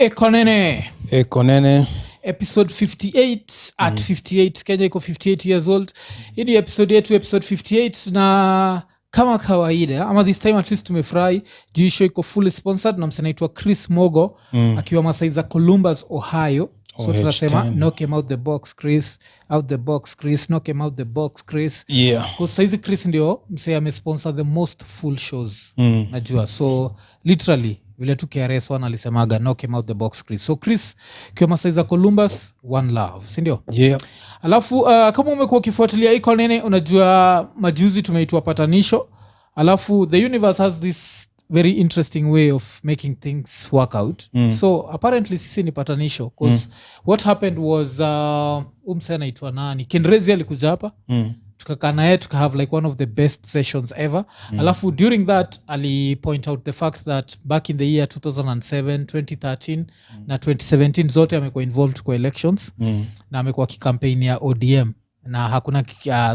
Iko Nini. Episode 58 at 58. Kenya iko 58 years old. Hii ni episode yetu, episode 58, na kama kawaida ama this time at least tumefurahi juu show iko fully sponsored na msanii anaitwa Chris Mogo akiwa Masai za Columbus, Ohio. So tunasema knock him out the box Chris, out the box Chris, knock him out the box Chris. Yeah. Kwa saizi Chris ndio msee amesponsor the most full shows. Najua. So literally vile tu KRS1 alisemaga knock him out the box Chris. So Chris kwa Masai za Columbus, one love, si ndio? Yeah. Alafu kama umekuwa ukifuatilia Iko Nini, unajua majuzi tumeitwa Patanisho. Alafu the universe has this very interesting way of making things work out. So apparently sisi ni Patanisho because what happened was umse anaitwa nani, KenRazy alikuja hapa. Tukakaa naye tukahave like one of the best sessions ever. Alafu during that ali point out the fact that back in the year 2007, 2013 na 2017 zote amekuwa involved kwa elections na amekuwa kikampeni ya ODM na hakuna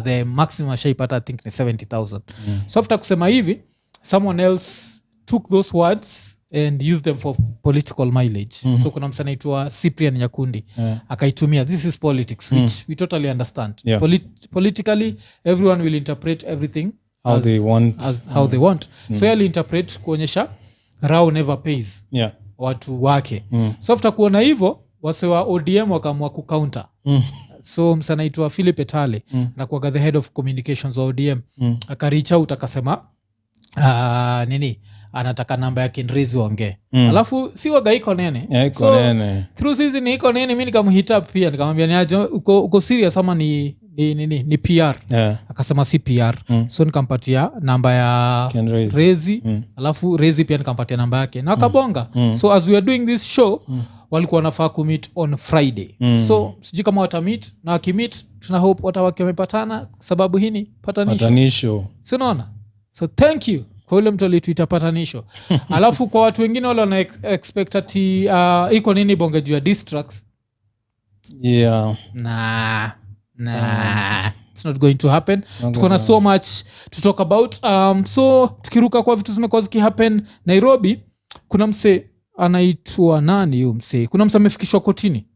the maximum ashaipata I think ni 70,000. So after kusema hivi, someone else took those words and used them for political mileage. So kuna msana anaitwa Cyprian Nyakundi akaitumia. This is politics, which we totally understand. Yeah. Politically everyone will interpret everything How they want. How they want. So yali interpret kuonyesha Rao never pays watu wake. So after kuona hivyo, wase wa ODM wakaamua kucounter. So msana anaitwa Philip Etale anakuwa the head of communications wa ODM akareach out akasema nini anataka namba ya KenRazy waongee. Alafu si waga Iko Nini. So through season Iko Nini mimi nikamhit up pia nikamwambia ni aje uko serious ama ni PR. Akasema si PR. So nikampatia namba ya KenRazy. Alafu Razy pia nikampatia namba yake na akabonga. So as we are doing this show walikuwa wanafaa kumeet on Friday. So sijui kama watameet, na wakimeet tuna hope watawake wamepatana sababu hii ni Patanisho. Si unaona? So thank you kwa ule mtu alituita Patanisho. Alafu kwa watu wengine wale wana expect ati Iko Nini bonge juu ya diss tracks. Yeah. Nah. It's not going to happen. Tuko na so much to talk about. So tukiruka kwa vitu zimekuwa zikihappen Nairobi, kuna mse anaitwa nani huyo mse? Kuna mse amefikishwa kotini.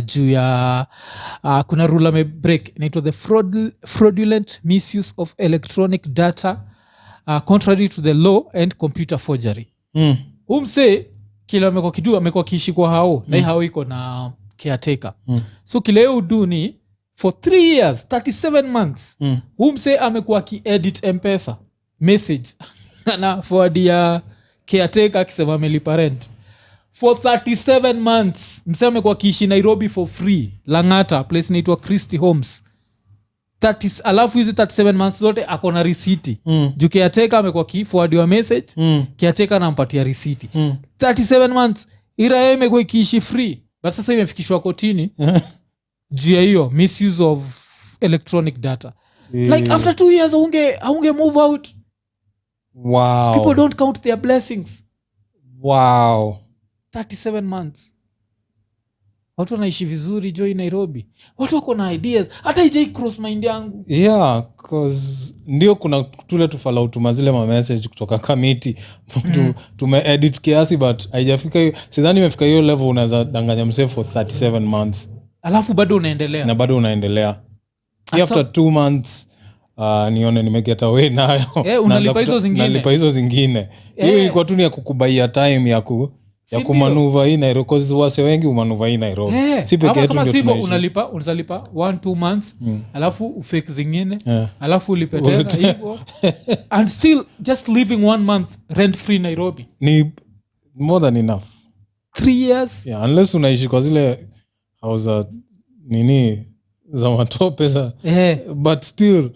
Juu ya kuna rule ame break inaitwa the fraudulent misuse of electronic data contrary to the law and computer forgery. Umse kila amekuwa kidu amekuwa kiishi kwa hao na hao iko na caretaker. So kile yeye udu ni for 3 years 37 months umse amekuwa ki-edit M-PESA message na forward ya caretaker akisema amelipa rent for 37 months. Mse amekuwa kiishi Nairobi for free, Langata, place inaitwa Christie Homes. Alafu hizi 37 months zote ako na risiti. Juu caretaker amekuwa ki-forwardiwa message, caretaker anampatia risiti. 37 months ira yeye imekuwa kiishi free. Basi sasa imefikishwa kotini juu ya hiyo misuse of electronic data. Like after 2 years aunge move out. Wow. People don't count their blessings. Wow. 37 months. Watu wanaishi vizuri Joy Nairobi. Watu wako na ideas. Hata ijai cross mind yangu. Yeah, cause ndio kuna tule tufala utuma zile ma message kutoka committee. Tume-edit kiasi but haijafika hiyo. Sidhani imefika hiyo level unaweza danganya mse for 37 months. Alafu bado unaendelea. Na bado unaendelea. After 2 months nione nimegeta away nayo. Unalipa hizo zingine. Nalipa hizo zingine. Hiyo ilikuwa tu ni ya kukubaia time ya kumanuva hii Nairobi, cause wase wengi umanuva hii Nairobi. Si peke yetu ndio tunaishi. Unalipa 1-2 months, alafu ufake zingine, alafu ulipe tena hivyo. And still just living 1 month rent free Nairobi. Ni more than enough. 3 years. Yeah, unless unaishi kwa zile house nini za matope za. But still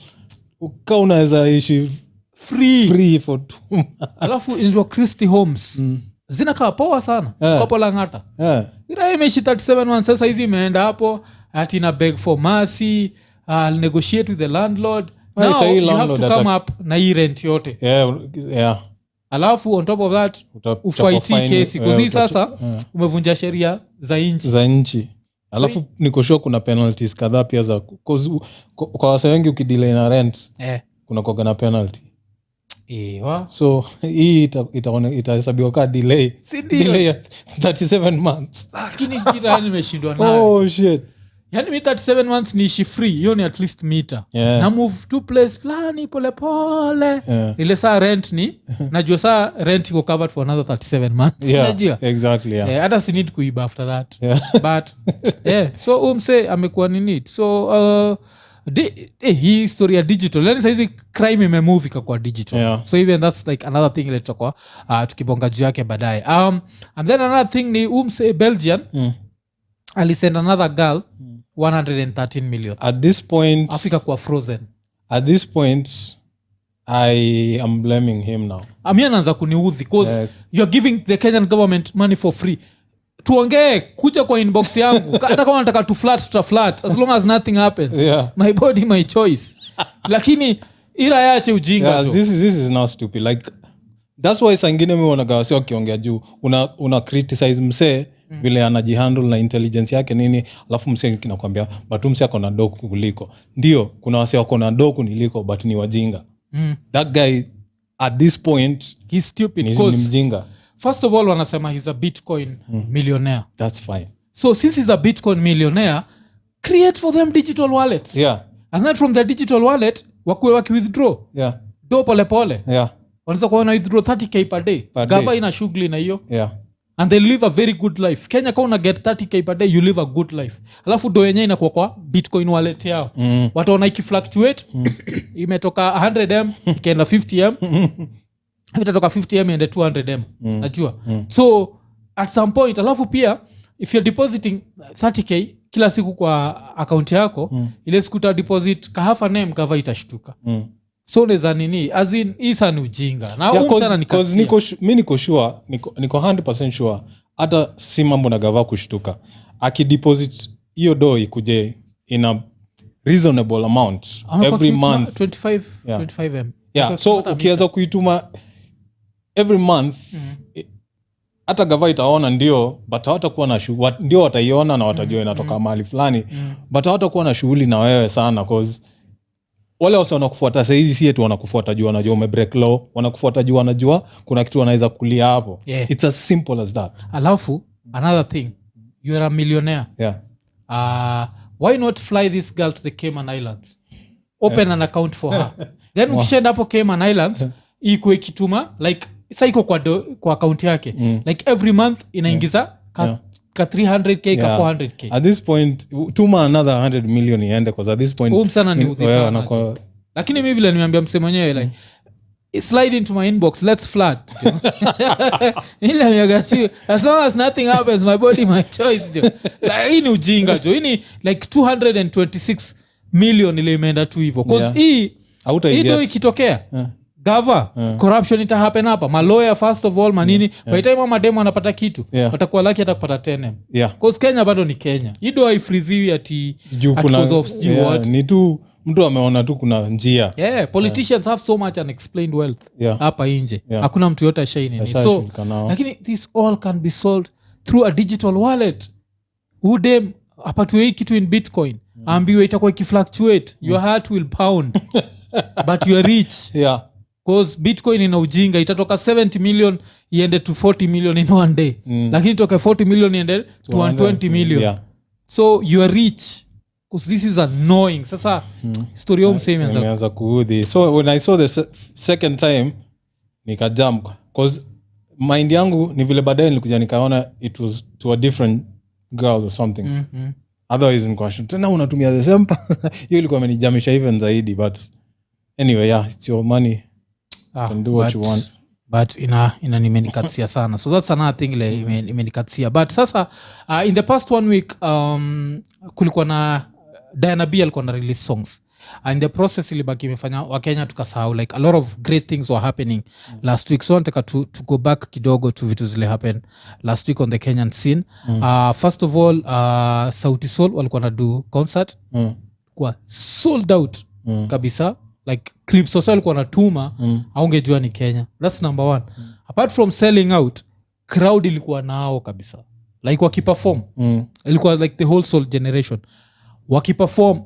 uka unaweza ishi free for 2 months. Alafu injua Christie Homes. Zinakaa poa sana. Kopo Langata. Ira imeishi 37 months. Sasa hizi imeenda hapo ati na beg for mercy, negotiate with the landlord. Now you have to come up na hii rent yote. Yeah. Alafu on top of that ufighti kesi kuzi sasa umevunja sheria za nchi. Alafu niko sure kuna penalties kadhaa pia za kwa wase wengi ukidelay na rent kuna kwa na penalty. So hii itahesabiwa ka delay ya 37 months. Lakini jirani nimeshindwa nayo. Oh shit. Yani mi 37 months niishi free, hiyo ni at least meter. Na move to place plani pole pole. Ile saa rent ni najua saa rent iko covered for another 37 months. Najua. Exactly, hata si need kuiba after that. But so umse amekuwa nini. So hii story ya digital, yani saizi crime imemove ikakuwa digital. So even that's like another thing ile tutakuwa tukibonga juu yake baadaye. And then another thing ni umse Belgian alisend another girl 113 million. At this point Africa kuwa frozen. At this point I am blaming him now. Amia naanza kuniudhi because you're giving the Kenyan government money for free. Tuongee kuja kwa inbox yangu hata kama nataka tu flat as long as nothing happens. My body my choice. Lakini ila yache ujinga jo. This is now stupid. Like that's why sangine mimi wanaga sio kiongea juu una criticize msee vile anajihandle na intelligence yake nini, alafu msee kinakwambia but msee ako na doku kuliko. Ndio kuna wasee wako na doku niliko but ni wajinga. That guy at this point he's stupid because ni mjinga. First of all wanasema he's a Bitcoin millionaire. That's fine. So since he's a Bitcoin millionaire, create for them digital wallets. And then from the digital wallet wakuwe waki-withdraw. Do pole pole. Wanaweza kuwa na withdraw 30k per day. Gava ina shughuli na hiyo. And they live a very good life. Kenya kama una get 30k per day, you live a good life. Alafu do yenyewe inakuwa kwa Bitcoin wallet yao. Watu wana ikifluctuate, imetoka 100M, ikaenda 50M. Itatoka 50M iende 200M. Najua. So at some point, alafu pia if you're depositing 30k kila siku kwa account yako, ile siku uta deposit ka half a name Gava itashtuka. So neza nini as in isa ni ujinga na sana nikasia mimi niko sure niko 100% sure hata si mambo na Gava kushtuka akideposit hiyo do ikuje in a reasonable amount every month 25M so ukianza kuituma every month hata Gava itaona ndio but hawatakuwa na shughuli, ndio wataiona na watajua inatoka mahali fulani but hawatakuwa na shughuli na wewe sana cause wale wase wanakufuata sasa hizi si eti wanakufuata juu wanajua umebreak law, wanakufuata juu wanajua kuna kitu wanaweza kulia hapo. It's as simple as that. Alafu another thing, you are a millionaire. Why not fly this girl to the Cayman Islands? Open an account for her. Then ukishaenda hapo Cayman Islands ikuwe kituma like sasa iko kwa account yake. Like every month inaingiza ka 300k ka 400k. At this point tuma another 100 million iende because at this point sana ni udhi sana. Lakini mimi vile nimeambia msemo mwenyewe like slide into my inbox, let's flirt. Ile miagachi as long as nothing happens my body my choice jo. Like hii ni ujinga jo. Hii ni like 226 million ile imeenda tu hivyo because hii ndio ikitokea Gava, corruption ita happen hapa. Malawyer first of all manini. By time mademo anapata kitu watakuwa lucky hata kupata 10M. Because Kenya bado ni Kenya. Ido haifriziwi ati because of what. Ni tu mtu ameona tu kuna njia. Politicians have so much unexplained wealth hapa nje. Hakuna mtu yote ashaini. So lakini this all can be solved through a digital wallet. Udem apatwe hii kitu in Bitcoin. Ambiwe itakuwa ikifluctuate. Your heart will pound. But you are rich. Because Bitcoin ina ujinga itatoka 70 million iende to 40 million in one day. Lakini toka 40 million iende to 120 million. So you are rich. Because this is annoying. Sasa story home same imeanza kuudhi. So when I saw the second time nikajump because mind yangu ni vile baadaye nilikuja nikaona it was to a different girl or something. Otherwise in question tena unatumia the same hiyo ilikuwa imenijamisha even zaidi but anyway it's your money. Can do what you want. But ina nimenikatia sana. So that's another thing le imenikatia. But sasa in the past 1 week kulikuwa na Diana B alikuwa na release songs. And the process ilibaki imefanya Wakenya tukasahau like a lot of great things were happening last week. So nataka to go back kidogo to vitu zile happen last week on the Kenyan scene. First of all Sauti Sol walikuwa na do concert kwa sold out kabisa. Like clips also walikuwa natuma aungejua ni Kenya. That's number one. Apart from selling out, crowd ilikuwa nao kabisa. Like wakiperform. Ilikuwa like the whole soul generation. Wakiperform,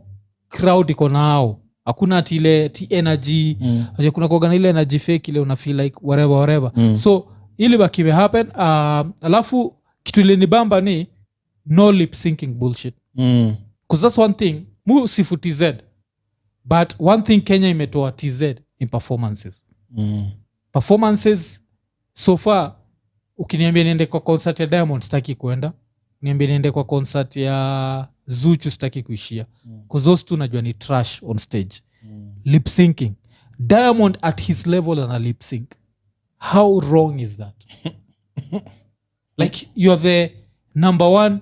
crowd iko nao. hakuna ati ile energy kuna kuogana ile energy fake ile una feel like whatever so ili bakiwe happen alafu kitu ile ni bamba ni no lip syncing bullshit because that's one thing mu sifu TZ but one thing Kenya imetoa TZ in performances so far ukiniambia niende kwa concert ya Diamond sitaki kuenda niambia niende kwa concert ya Zuchu sitaki kuishia because those two najua ni trash on stage lip syncing Diamond at his level ana lip sync how wrong is that like you are the number one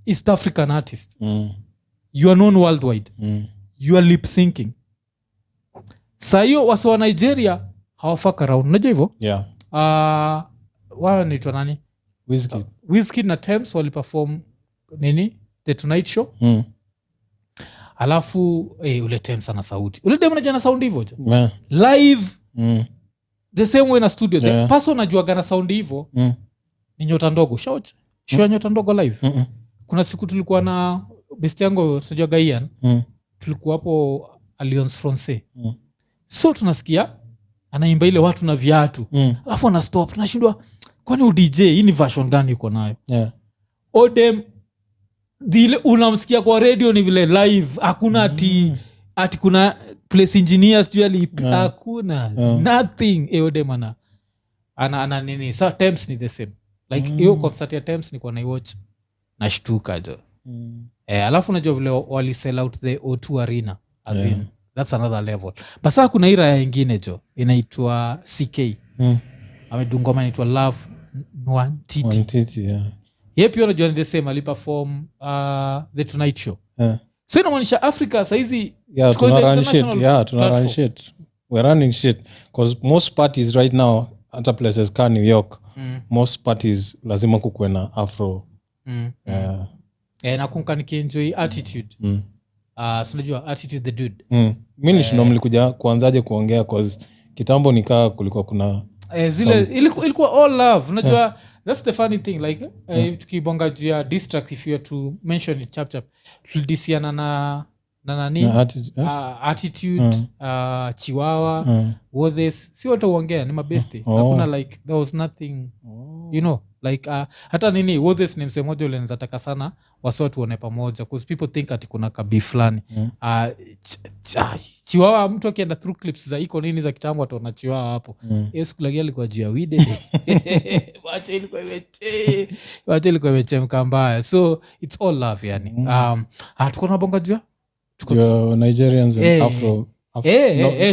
East African artist you are known worldwide you are lip syncing saa hiyo wase wa Nigeria hawafaka around unajua hivyo wao naitwa nani Wizkid na Tems waliperform nini The Tonight Show alafu ule Tems ana sauti ule demo najua na sound hivyo live the same way na studio the person najua gana sound hivyo ni Nyota Ndogo show Nyota Ndogo live kuna siku tulikuwa na best yangu sijua Gaian tulikuwa hapo Alliance Française so tunasikia anaimba ile watu na viatu alafu ana stop tunashindwa kwani udj hii ni version gani uko nayo odem dile unamsikia kwa radio ni vile live hakuna ati kuna place engineers juu hakuna nothing odem ana nini sa Temps ni the same like hiyo concert ya Temps ni kwa naiwatch nashtuka jo alafu unajua vile wali sell out the O2 arena as in that's another level basa kuna ira ya ingine jo inaitwa CK amedungoma inaitwa Love Nwantiti yeye pia unajua ni the same aliperform The Tonight Show so inamaanisha Africa saizi tuna run shit we're running shit because most parties right now hata places ka New York most parties lazima kukuwe na afro na kunka nikienjoy attitude sinajua attitude the dude mimi nishindo mlikuja kuanzaje kuongea cause kitambo nikaa kulikuwa kuna zile ilikuwa all love unajua that's the funny thing like tukibonga jia distract if you are to mention it chap tulidisiana na nani attitude Chiwawa Wothes si wote uongea ni mabesti hakuna like there was nothing you know like hata nini Wothes ni msemo moja ule nzataka sana wasi watu waone pamoja because people think ati kuna kabi fulani Chiwawa mtu akienda through clips za Iko Nini za kitambo ataona Chiwawa hapo hiyo siku lagia alikuwa jia wide wacha ilikuwa imechemka mbaya so it's all love yani tuko na bonga jua Nigerians and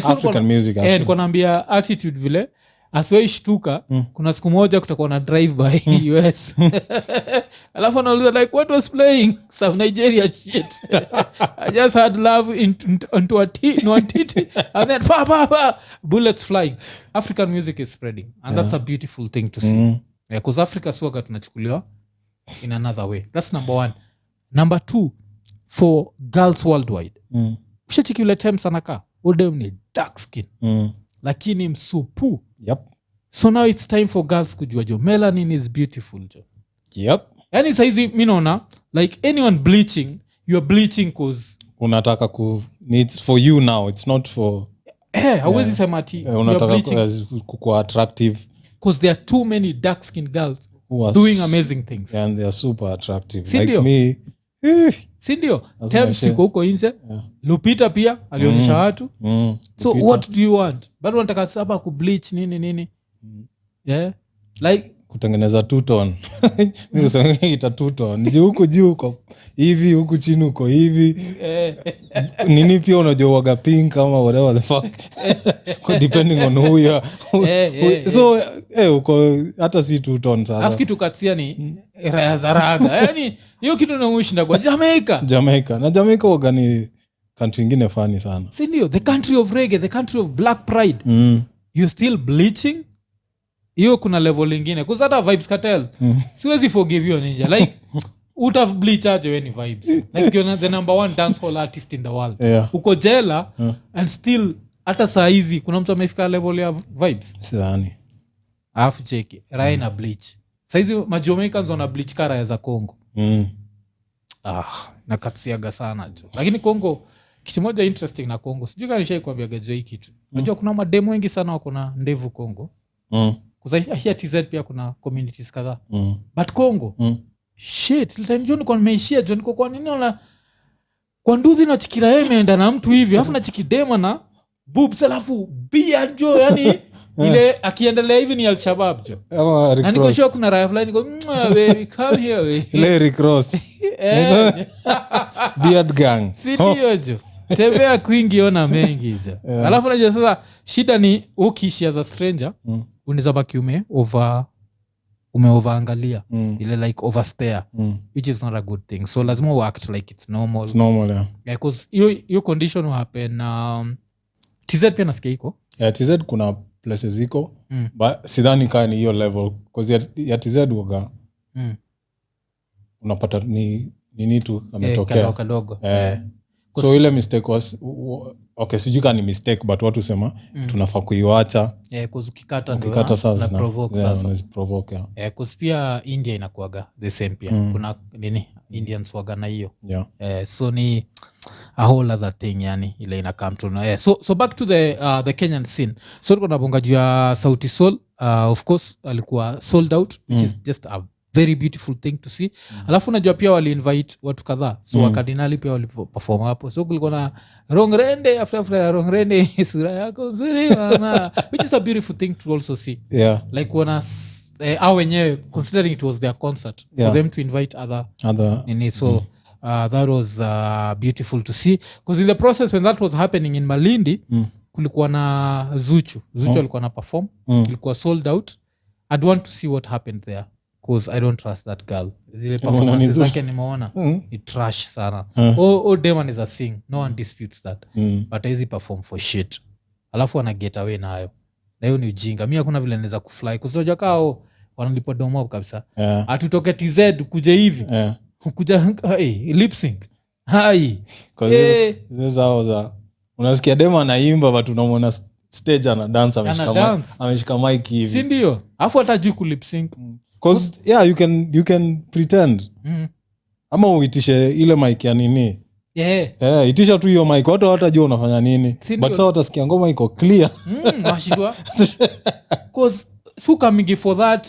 African music niko naambia attitude vile asiwaishtuka kuna siku moja kutakuwa na drive by US alafu anauliza like what was playing some Nigeria shit I just had love into a titty and then pa bullets flying African music is spreading and that's a beautiful thing to see because Africa suaga tunachukuliwa in another way that's number one number two for girls worldwide ushachiki ule Temps anaka udem ni dark skin lakini msupu so now it's time for girls kujua jo melanin is beautiful jo yani saizi mi naona like anyone bleaching you're bleaching cause unataka it's for you now it's not for hauwezi sema ati you're bleaching kukua attractive cause there are too many dark skin girls doing amazing things and they are super attractive Sindio? Like me sindio Temps iko huko nje Lupita pia alionyesha watu so Lupita. What do you want bado unataka saba kubleach nini like kutengeneza two-tone mimi useme ita two-tone juu huko hivi huku chini huko hivi nini pia unajua waga pink ama whatever the fuck depending on who you are so uko hata si two-tone sasa afu kitu katia ni raya zaraga yani hiyo kitu namushinda kwa Jamaica waga ni country ingine funny sana si ndio the country of reggae the country of black pride you still bleaching hiyo kuna level ingine because hata Vibes Cartel siwezi forgive you ninja like utaf bleach aje when vibes like you're the number one dancehall artist in the world uko jela and still hata saa hizi kuna mtu amefika level ya Vibes sidhani alafu cheki Raya na bleach saa hizi Majomaicans wana bleach kara za Congo na katsiaga sana jo lakini Congo kitu moja interesting na Kongo sijui kama nishaikuambia gajo hii kitu unajua kuna mademo wengi sana wako na ndevu Kongo kuzahia TZ pia kuna communities kadhaa but Kongo shit ile time John kwa nimeishia John kwa nini ona kwa nduthi na chikira yeye imeenda na mtu hivi alafu na chikidema na boobs alafu beard jo yani ile akiendelea hivi ni Al-Shabaab jo na niko sure kuna raya fulani niko baby come here we ile recross beard gang sio jo tembea kwingi ona mengi hizo alafu unajua sasa shida ni ukiishi as a stranger unaweza baki umeoverangalia ile like overstare which is not a good thing so lazima we act like it's normal yeah because hiyo condition will happen TZ pia nasikia iko TZ kuna places iko but sidhani kaa ni hiyo level because ya TZ waga unapata ni nini tu ametokea kadogo so ile mistake was okay sijui kama ni mistake but watu sema tunafaa kuiacha cause ukikata sasa na provoke sasa provoke cause pia India inakuaga the same pia kuna nini Indians waga na hiyo so ni a whole other thing yani ile ina come to so back to the Kenyan scene so tuko nabonga juu ya Sauti Sol of course alikuwa sold out which is just a very beautiful thing to see alafu unajua pia wali invite watu kadhaa so wakardinali pia waliperform hapo so kulikuwa na Rongrende after Rongrende sura yako nzuri mama which is a beautiful thing to also see like wana au wenyewe considering it was their concert for them to invite other nini so that was beautiful to see because in the process when that was happening in Malindi kulikuwa na Zuchu alikuwa na perform ilikuwa sold out. I'd want to see what happened there because I don't trust that girl. Zile performances zake nimeona ni trash sana. Demon is a sing, no one disputes that, but hizi perform for shit alafu wana get away nayo na hiyo ni ujinga. Mimi hakuna vile naweza kufly kusoja kao wanalipa domo kabisa atutoke TZ kuja hivi kuja lip sync hai zao za unasikia demo anaimba but unamwona stage ana dance ameshika mic hivi si ndio afu hata juu ku lip sync cause you can pretend ama uitishe ile mic ya nini itisha tu hiyo mic watu hawatajua unafanya nini but sasa watasikia ngoma iko clear washindwa cause so coming for that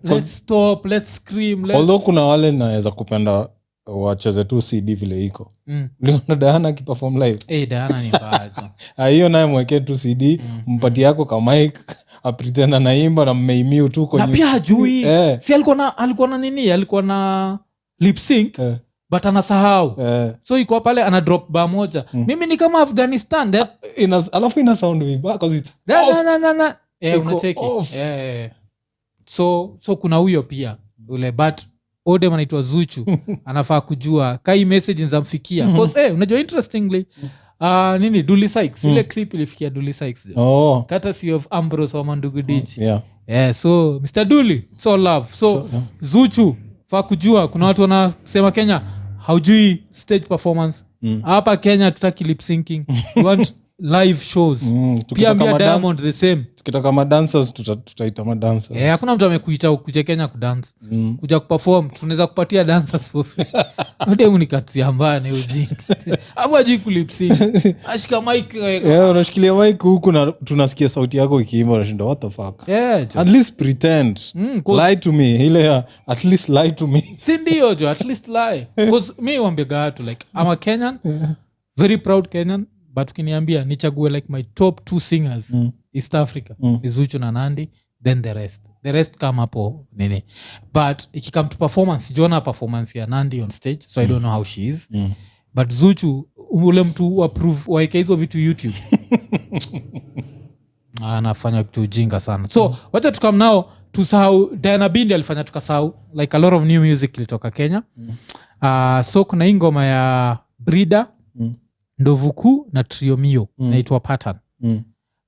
let's stop let's scream although kuna wale naweza kupenda wacheze tu CD vile iko uliona Diana akiperform live Diana ni mbaya hiyo naye mwekee tu CD mpati yako kama mic apretend anaimba na mmeimiu tu na pia hajui si alikuwa na nini alikuwa na lip sync but anasahau so iko pale ana drop bar moja mimi ni kama Afghanistan alafu ina sound vibaya cause it's na unacheki so kuna huyo pia ule but Odem anaitwa Zuchu anafaa kujua kai message nzamfikia because unajua interestingly nini Dully Sykes ile clip ilifikia Dully Sykes courtesy of Ambrose wa Mandugu DJ so Mr. Dully so love so Zuchu faa kujua kuna watu wanasema Kenya haujui stage performance hapa Kenya tutaki lip syncing we want live shows pia ambia Diamond the same tukitaka ma dancers tutaita ma dancers hakuna mtu amekuita kuja Kenya kudance kuja kuperform tunaweza kupatia dancers for free ndio unikati mbaya na ujinga hapo ajui kulip sync ashika mic unashikilia mic huku na tunasikia sauti yako ikiimba unashinda what the fuck at least pretend lie to me ile at least lie to me si ndio jo at least lie because me wambega watu like I'm a Kenyan very proud Kenyan but ukiniambia nichague like my top 2 singers East Africa ni Zuchu na Nandi then the rest come hapo nini but ikikam to performance jona performance ya Nandi on stage so I don't know how she is but Zuchu ule mtu approve waeke hizo vitu YouTube anafanya kitu ujinga sana so wacha tukam nao tusahau Diana Bindi alifanya tukasahau like a lot of new music ilitoka Kenya so kuna hii ngoma ya Brida Ndovuku na Triomio naitwa Pattern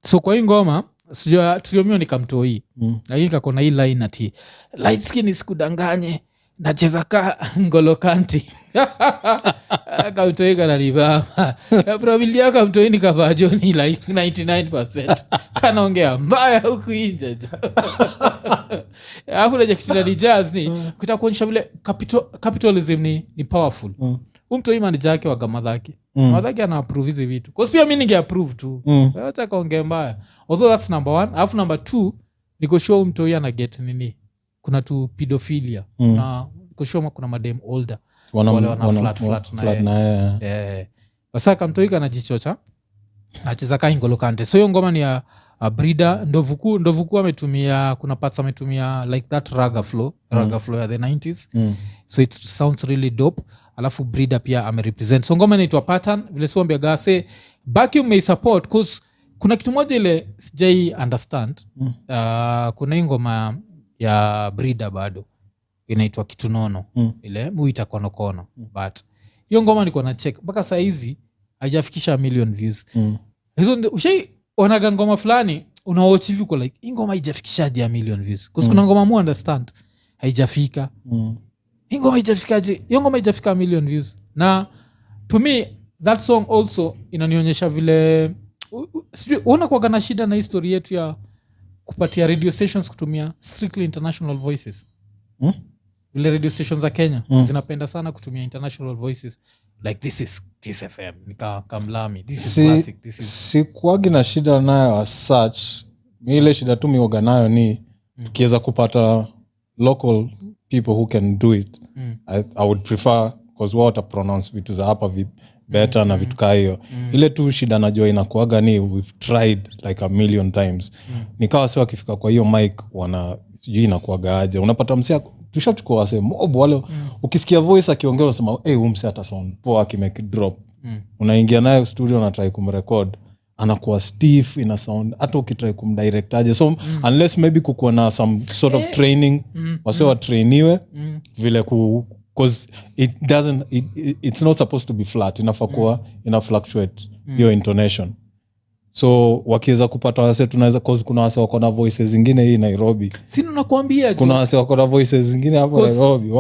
so kwa hii ngoma sijua Triomio ni kamtoi lakini kakona hii line ati light skin isikudanganye nacheza ka Ngolo Kanti kamtoi kanalibama probability ya kamtoi ni kavajoni like 99% kanaongea mbaya huku inje alafu naja kitu ni jazz ni kutakuonyesha vile capitalism ni powerful umtoi manager yake waga madhaki madhaki ana approve hizi vitu cause pia mimi ninge approve tu acha kaongea mbaya although that's number 1 alafu number 2 niko sure umtoi ana get nini kuna tu pedophilia na niko sure kuna madem older wale wana flat na basa kamtoi kana jichocha acheza kai Ngolo Kante so hiyo ngoma ni ya Breeder Ndovuku ametumia kuna parts ametumia like that raga flow ya the 90s so it sounds really dope alafu Breeder pia amerepresent so ngoma inaitwa Pattern vile siambia gase back you may support cause kuna kitu moja ile sijai understand kuna ngoma ya Breeder bado inaitwa Kitu Nono ile muita kono but hiyo ngoma nilikuwa na check mpaka saa hizi haijafikisha 1 million views hizo ushai onaga ngoma fulani unawatch hivi kwa like ngoma haijafikishaje 1 million views cause kuna ngoma mu understand haijafika ngoma haijafikaje hiyo ngoma haijafika 1 million views na to me that song also inanionyesha vile sijui unaona kwa gana shida na history yetu ya kupatia radio stations kutumia strictly international voices vile radio stations za Kenya zinapenda sana kutumia international voices like this is Kiss FM nikamlami this is classic this is si kuagi na shida nayo as such ile shida tu mioga nayo ni tukiweza kupata local people who can do it I would prefer because what pronounce vitu za hapa better na vitu kayo ile tu shida najua inakuaga ni we've tried like 1 million times nikawa sio akifika kwa hiyo mic wana sijui inakuaga aje unapata msia tushachukua wase mob wale ukisikia voice akiongea unasema msia ata sound poa akimake drop unaingia naye studio na try kumrecord anakuwa stiff ina sound hata ukitry kumdirect aje so unless maybe kukuwa na some sort of training wase wa trainiwe vile because it's not supposed to be flat inafaa kuwa ina fluctuate your intonation so wakiweza kupata wase tunaweza cause kuna wase wako na voices zingine hii Nairobi sina nakwambia kuna wase wako na voices zingine hapo Nairobi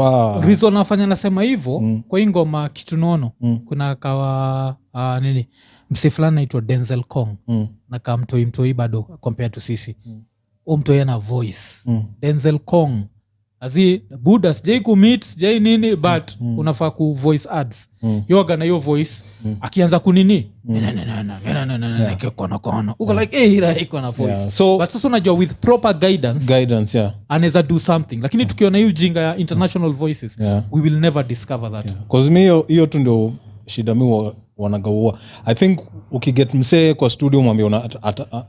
reason nafanya nasema hivyo kwa hii ngoma Kitu Nono kuna kawa nini mse fulani anaitwa Denzel Kong na kama mtoi bado compared to sisi mtoi ana voice Denzel Kong azi buda sijai kumit sijai nini but unafaa ku voice ads yoga na hiyo voice akianza kunini kono uko like hira iko na voice so but sasa unajua with proper guidance anaweza do something lakini tukiona hiyo jinga ya international voices we will never discover that because me hiyo tu ndio shida mimi wanagaua I think ukiget msee kwa studio mwambie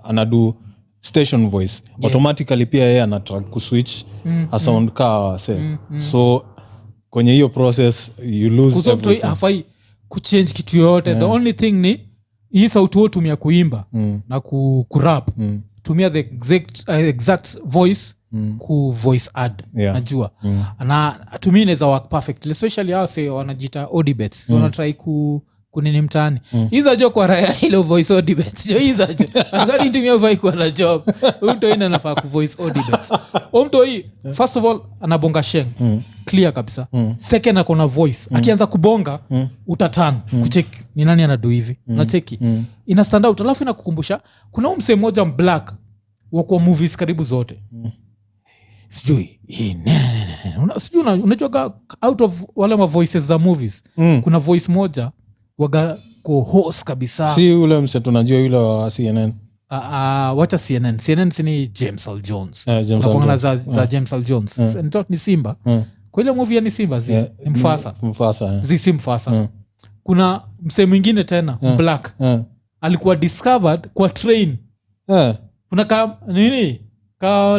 anadu station voice automatically pia yeye anataka kuswitch a sound car so kwenye hiyo process you lose everything hafai kuchange kitu yote the only thing ni hii sauti wewe tumia kuimba na kurap tumia the exact voice ku voice add najua na to me inaweza work perfectly especially hao say wanajiita audibets wana try kunini mtaani hizo jo kwa Raila ile voice audibets jo hizo jo according to me vai kwa na job mtu ina nafaa ku voice audibets mtu hii first of all anabonga sheng clear kabisa second akona voice akianza kubonga utatan kucheck ni nani anadu hivi unacheki ina stand out alafu inakukumbusha kuna msee mmoja black wa kwa movies karibu zote sijui sijui unajua out of wale ma voices za movies kuna voice moja waga co-host kabisa si ule mse tunajua yule wa CNN wacha CNN sini James Earl Jones James za James Earl Jones ni Simba kwa ile movie ni Simba ni Mfasa si Mfasa kuna mse mwingine tena black alikuwa discovered kwa train kuna nini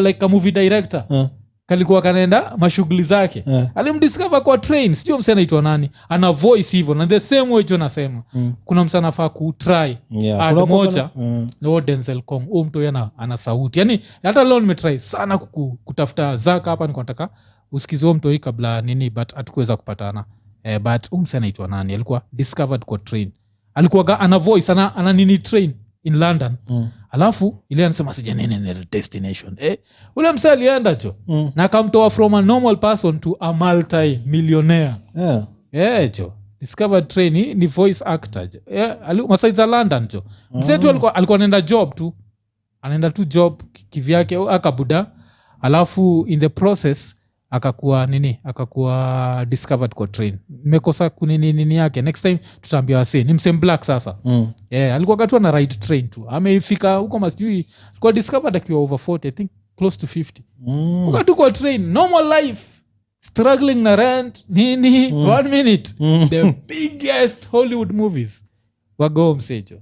like a movie director kalikuwa kanaenda mashughuli zake alimdiscover kwa train sio msana anaitwa nani ana voice hivyo na the same way jo nasema kuna msana anafaa ku try ad moja no Denzel Kong mtu yana ana sauti yani hata leo nimetry sana kutafuta zaka hapa niko nataka usikize mtu hii kabla nini but hatukuweza kupatana but msana anaitwa nani alikuwa discovered kwa train alikuwa ana voice ana nini train in London alafu ile anasema sija nini destination ule msee alienda jo na akamtoa from a normal person to a multi-millionaire jo discovered train ni voice actor jo masaiza London jo msee tu alikuwa anaenda job tu anaenda tu job kivyake akabuda alafu in the process akakuwa discovered kwa train. Nimekosa kunini yake, next time tutaambia wase ni msem black sasa. Alikuwa katu na ride train tu, amefika huko masijui alikuwa discovered akiwa over 40, I think close to 50. Wakati kwa train, normal life, struggling na rent nini. 1 minute the biggest Hollywood movies wago msejo.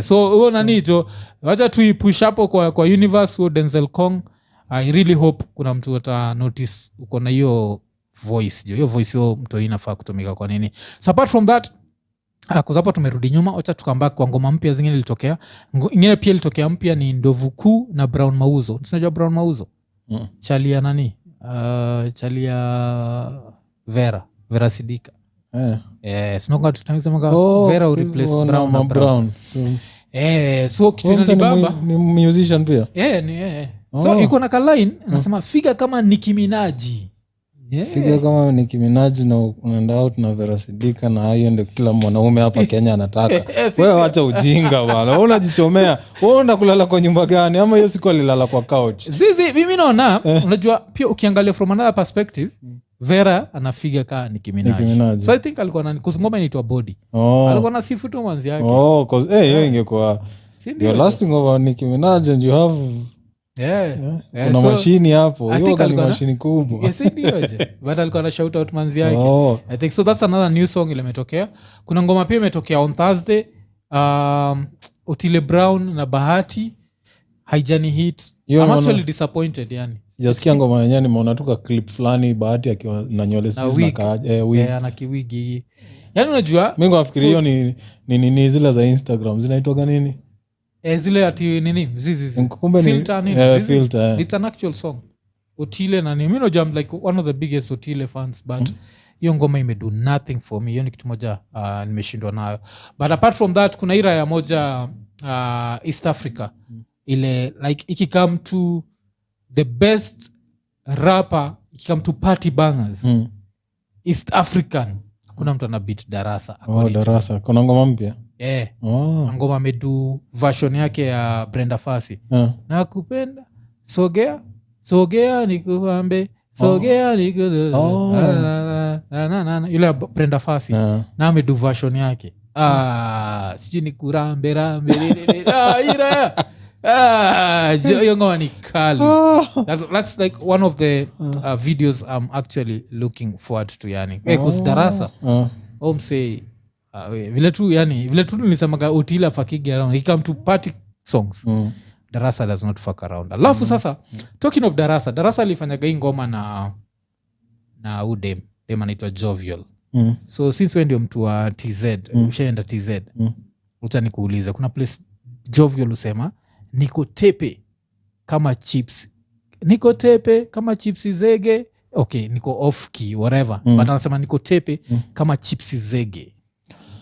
So huo nanijo wacha tuipush hapo kwa universe huo Denzel Kong. I really hope kuna mtu ata notice uko na hiyo voice. Hiyo voice hiyo mtu inafaa kutumika kwa nini. So apart from that, kwa sababu tumerudi nyuma, wacha tukambaki kwa ngoma mpya zingine ilitokea. Ingine pia ilitokea mpya ni Ndovu Kuu na Brown Mauzo. Tunajua Brown Mauzo? Chalia nani? Chalia Vera Sidika. Sinoka tutamsema Vera replace Brown na Brown. So kitu inanibamba ni musician pia. So iko na ka-line anasema figa kama Nicki Minaj. Figa kama Nicki Minaj na unaenda out na Vera Sidika, na hiyo ndio kila mwanaume hapa Kenya anataka. Wewe acha ujinga bwana. Wewe unajichomea. Wewe unaenda kulala kwa nyumba gani? Ama hiyo siku alilala kwa couch. Zizi mimi naona unajua pia ukiangalia from another perspective, Vera anafiga kama Nicki Minaj. So I think alikuwa na kusingoma inaitwa Body. Alikuwa na sifu tu manzi yake. Cause hiyo ingekuwa you're lasting over Nicki Minaj and you have kuna mashini hapo. Hiyo ni mashini kubwa. Yes, ndio je. But alikuwa na shout out manzi yake. I think so that's another new song ile imetokea. Kuna ngoma pia imetokea on Thursday. Otile Brown na Bahati haijani hit. I'm actually disappointed yani. Sijasikia ngoma yenyewe, nimeona tu ka clip fulani Bahati akiwa na nywele na ana kiwigi. Yani unajua mimi nafikiri hiyo ni zile za Instagram zinaitwa nini? Zile ati nini? Zizi. Filter nini? Filter. It's an actual song. Otile na mimi najua I'm like one of the biggest Otile fans, but hiyo ngoma imedo nothing for me. Hiyo ni kitu moja nimeshindwa nayo. But apart from that, kuna ira ya moja East Africa ile like ikikam to the best rapper, ikikam to party bangers East African, kuna mtu ana beat Darasa. Darasa kuna ngoma mpya. Ngoma amedu version yake ya Brenda Fassie. Nakupenda sogea nikuambe sogea yule Brenda Fassie na amedu version yake. Sijui ni kurambe ira hiyo ngoma ni kali. That's like one of the videos I'm actually looking forward to yani. Because Darasa say vile tu nilisemaga Otile fucking around. He come to party songs. Darasa does not fuck around. Alafu sasa talking of Darasa alifanyaga hii ngoma na udem anaitwa Jovial. So since wewe ndio mtu wa TZ, ushaenda TZ, utani kuuliza kuna place Jovial usema niko tepe kama chips zege. Okay, niko off key whatever, but anasema niko tepe kama chips zege.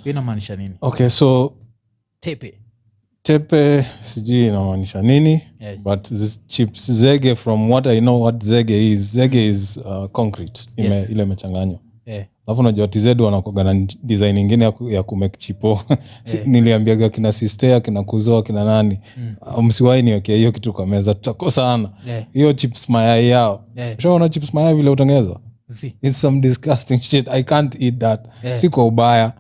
Inamaanisha nini? Okay, so tepe sijui inamaanisha nini, but this chips zege, from what I know what zege is concrete. Ile imechanganywa. Alafu unajua TZ wanakuwa na design nyingine ya kumake chipo. Niliambiaga kina sister, kina kuzoa, kina nani. Msiwahi niwekea hiyo kitu kwa meza, tutakosana. Hiyo chips mayai yao. Ushaona chips mayai vile utengezwa? It's some disgusting shit. I can't eat that. Si kwa ubaya.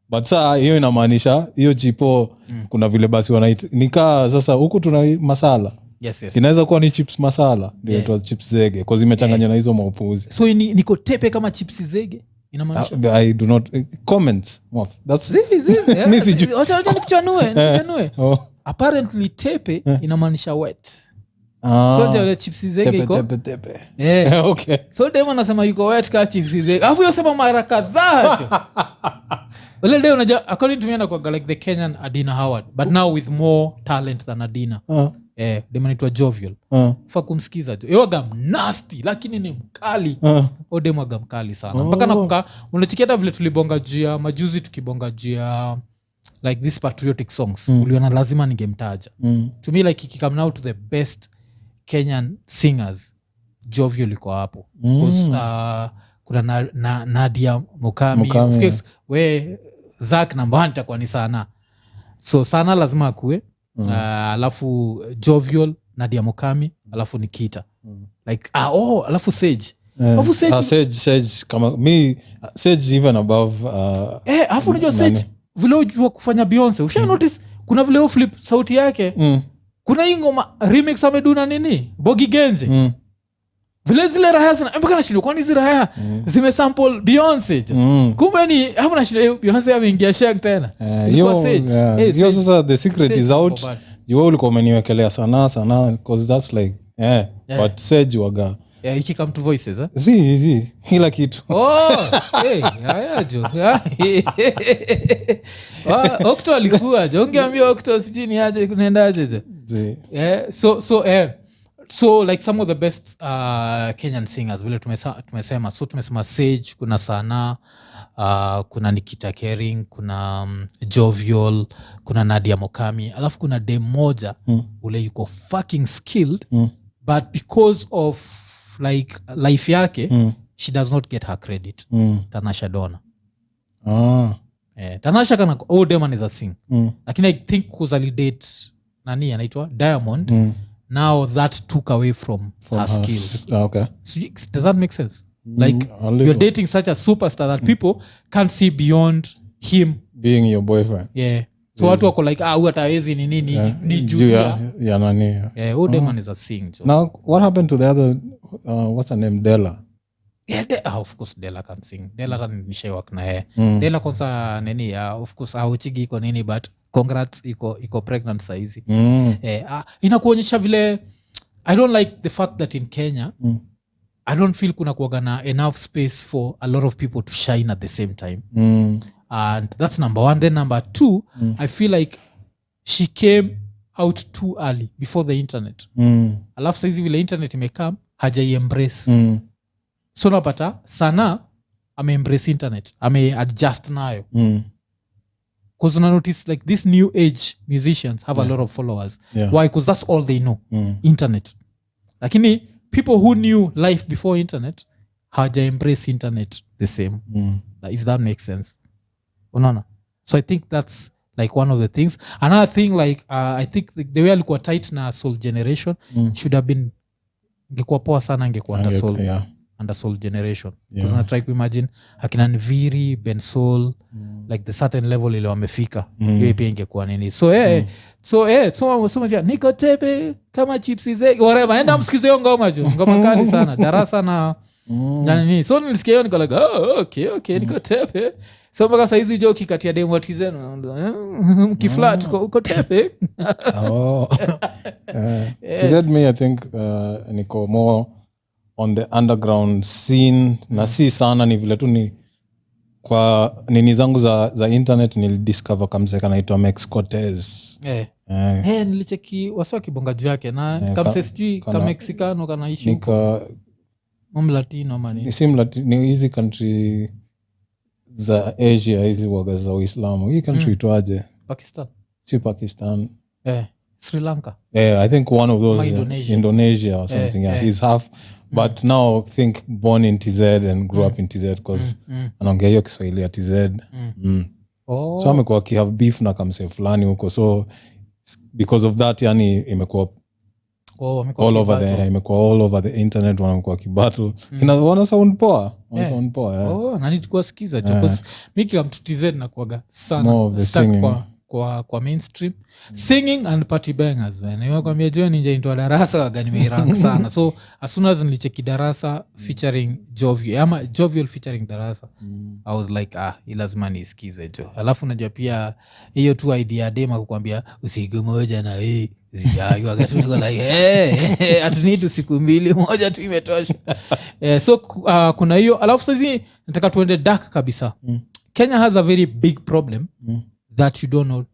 But saa hiyo inamaanisha hiyo chipo kuna vile basi wanaita. Nikaa sasa huku tuna masala. Yes. Inaweza kuwa ni chips masala, ndio inaitwa chips zege kwa zimechanganywa na hizo maupuzi. So niko tepe kama chips zege inamaanisha? I do not comments. That's mimi sijui. Acha nikuchanue. Apparently tepe inamaanisha wet. So ndio chips zege iko tepe. Okay. So demo anasema yuko wet ka chips zege. Alafu yosema mara kadhaa. Well, leo unajua according to me na kwa like the Kenyan Adina Howard, but now with more talent than Adina. Demo anaitwa Jovial. Fa kumsikiza tu. Yeye gam nasty lakini ni mkali. Demo gam mkali sana. Mpaka nakuka unachikiata vile tulibonga jia majuzi tukibonga jia like this patriotic songs. Uliona lazima ningemtaja. To me like ikikam now to the best Kenyan singers, Jovial iko hapo. Because kuna Nadia Mukami. Of course we Zach number 1 takuwa ni Sana. So Sana lazima akue. Alafu Jovial, Nadia Mukami, alafu Nikita. Like alafu Sage. Afu Sage kama me Sage even above afu unajua Sage vile unajua kufanya Beyonce usha notice kuna vile flip sauti yake kuna hii ngoma remix ameduna nini Bogi Genje vile zile raha sana mpaka nashinda kwani zile raha zimesample Beyonce kumbe ni hapo nashinda Beyonce ameingia shak tena hiyo sasa the secret is out you ulikuwa umeniwekelea sana because that's like but Sage waga iki come to voices zi kila kitu jo Okto alikuwa jo ungeambia Okto sijui ni aje kunaendaje so like some of the best Kenyan singers vile tumesema Sage kuna Sana kuna Nikita Kering kuna Jovial kuna Nadia Mokami alafu kuna dem moja ule yuko fucking skilled but because of like life yake she does not get her credit Tanasha Donna Tanasha kana dem anaweza sing lakini I think kuvalidate nani anaitwa Diamond now that took away from her skills okay so, does that make sense like you're dating such a superstar that people can't see beyond him being your boyfriend so watu wako like huyu atawezi ni nini ni juu ya nani dem anaweza sing so. Now what happened to the other what's her name Della of course Della can sing Della hata nishaiwak na yeye Della kwanza nini of course hauchigi iko nini but congrats iko pregnant saizi inakuonyesha vile I don't like the fact that in Kenya I don't feel kuna kuwaga na enough space for a lot of people to shine at the same time and that's number one then number two I feel like she came out too early before the internet alafu saizi vile internet imekam hajai-embrace so napata Sana ame-embrace internet ame-adjust nayo because una notice like these new age musicians have a lot of followers why because that's all they know internet lakini people who knew life before internet haja-embrace internet the same like, if that makes sense unaona so I think that's like one of the things another thing like I think the way alikuwa tight na Soul Generation should have been ngekuwa poa sana ngekuwa under Soul Generation because na try to imagine akina Nviri Ben Soul like the certain level ile wamefika hiyo pia ingekuwa nini so niko tepe kama chipsi zake whatever enda msikize hiyo ngoma kali sana darasa na nini so nilisikia hiyo niko like okay niko tepe so mpaka saizi jo kikatia demo atizeno mkiflat uko tepe TZ me I think niko more on the underground scene na si sana ni vile tu ni kwa nini zangu za internet nilidiscover kamseka naitwa Max Cortez nilicheki wasiwa kibonga juu yake na kamse sijui ka Mexicano kanaishi nika Mlatino mani si Mlatino hizi country za Asia hizi waga za Uislamu hii country ituaje Pakistan si Pakistan Sri Lanka I think one of those Indonesia or something he's half but now think born in TZ and grew up in TZ because anaongea hiyo Kiswahili ya TZ so amekuwa akihave beef na kamse fulani huko so because of that yani imekuwa all over the internet wanakuwa kibattle wana sound poa na nilikuwa sikiza because miki kamtutize na kuaga sana stuck kwa mainstream singing and party bangers man nimekwambia jo ninja into darasa waga nimerank sana so as soon as nilicheki darasa featuring Jovial featuring darasa I was like lazima nisikize jo alafu najua pia hiyo tu idea dema kukwambia usiku moja na wakati niko like atunidi usiku mbili moja tu imetosha so kuna hiyo alafu sasa nataka tuende dark kabisa Kenya has a very big problem that you don't know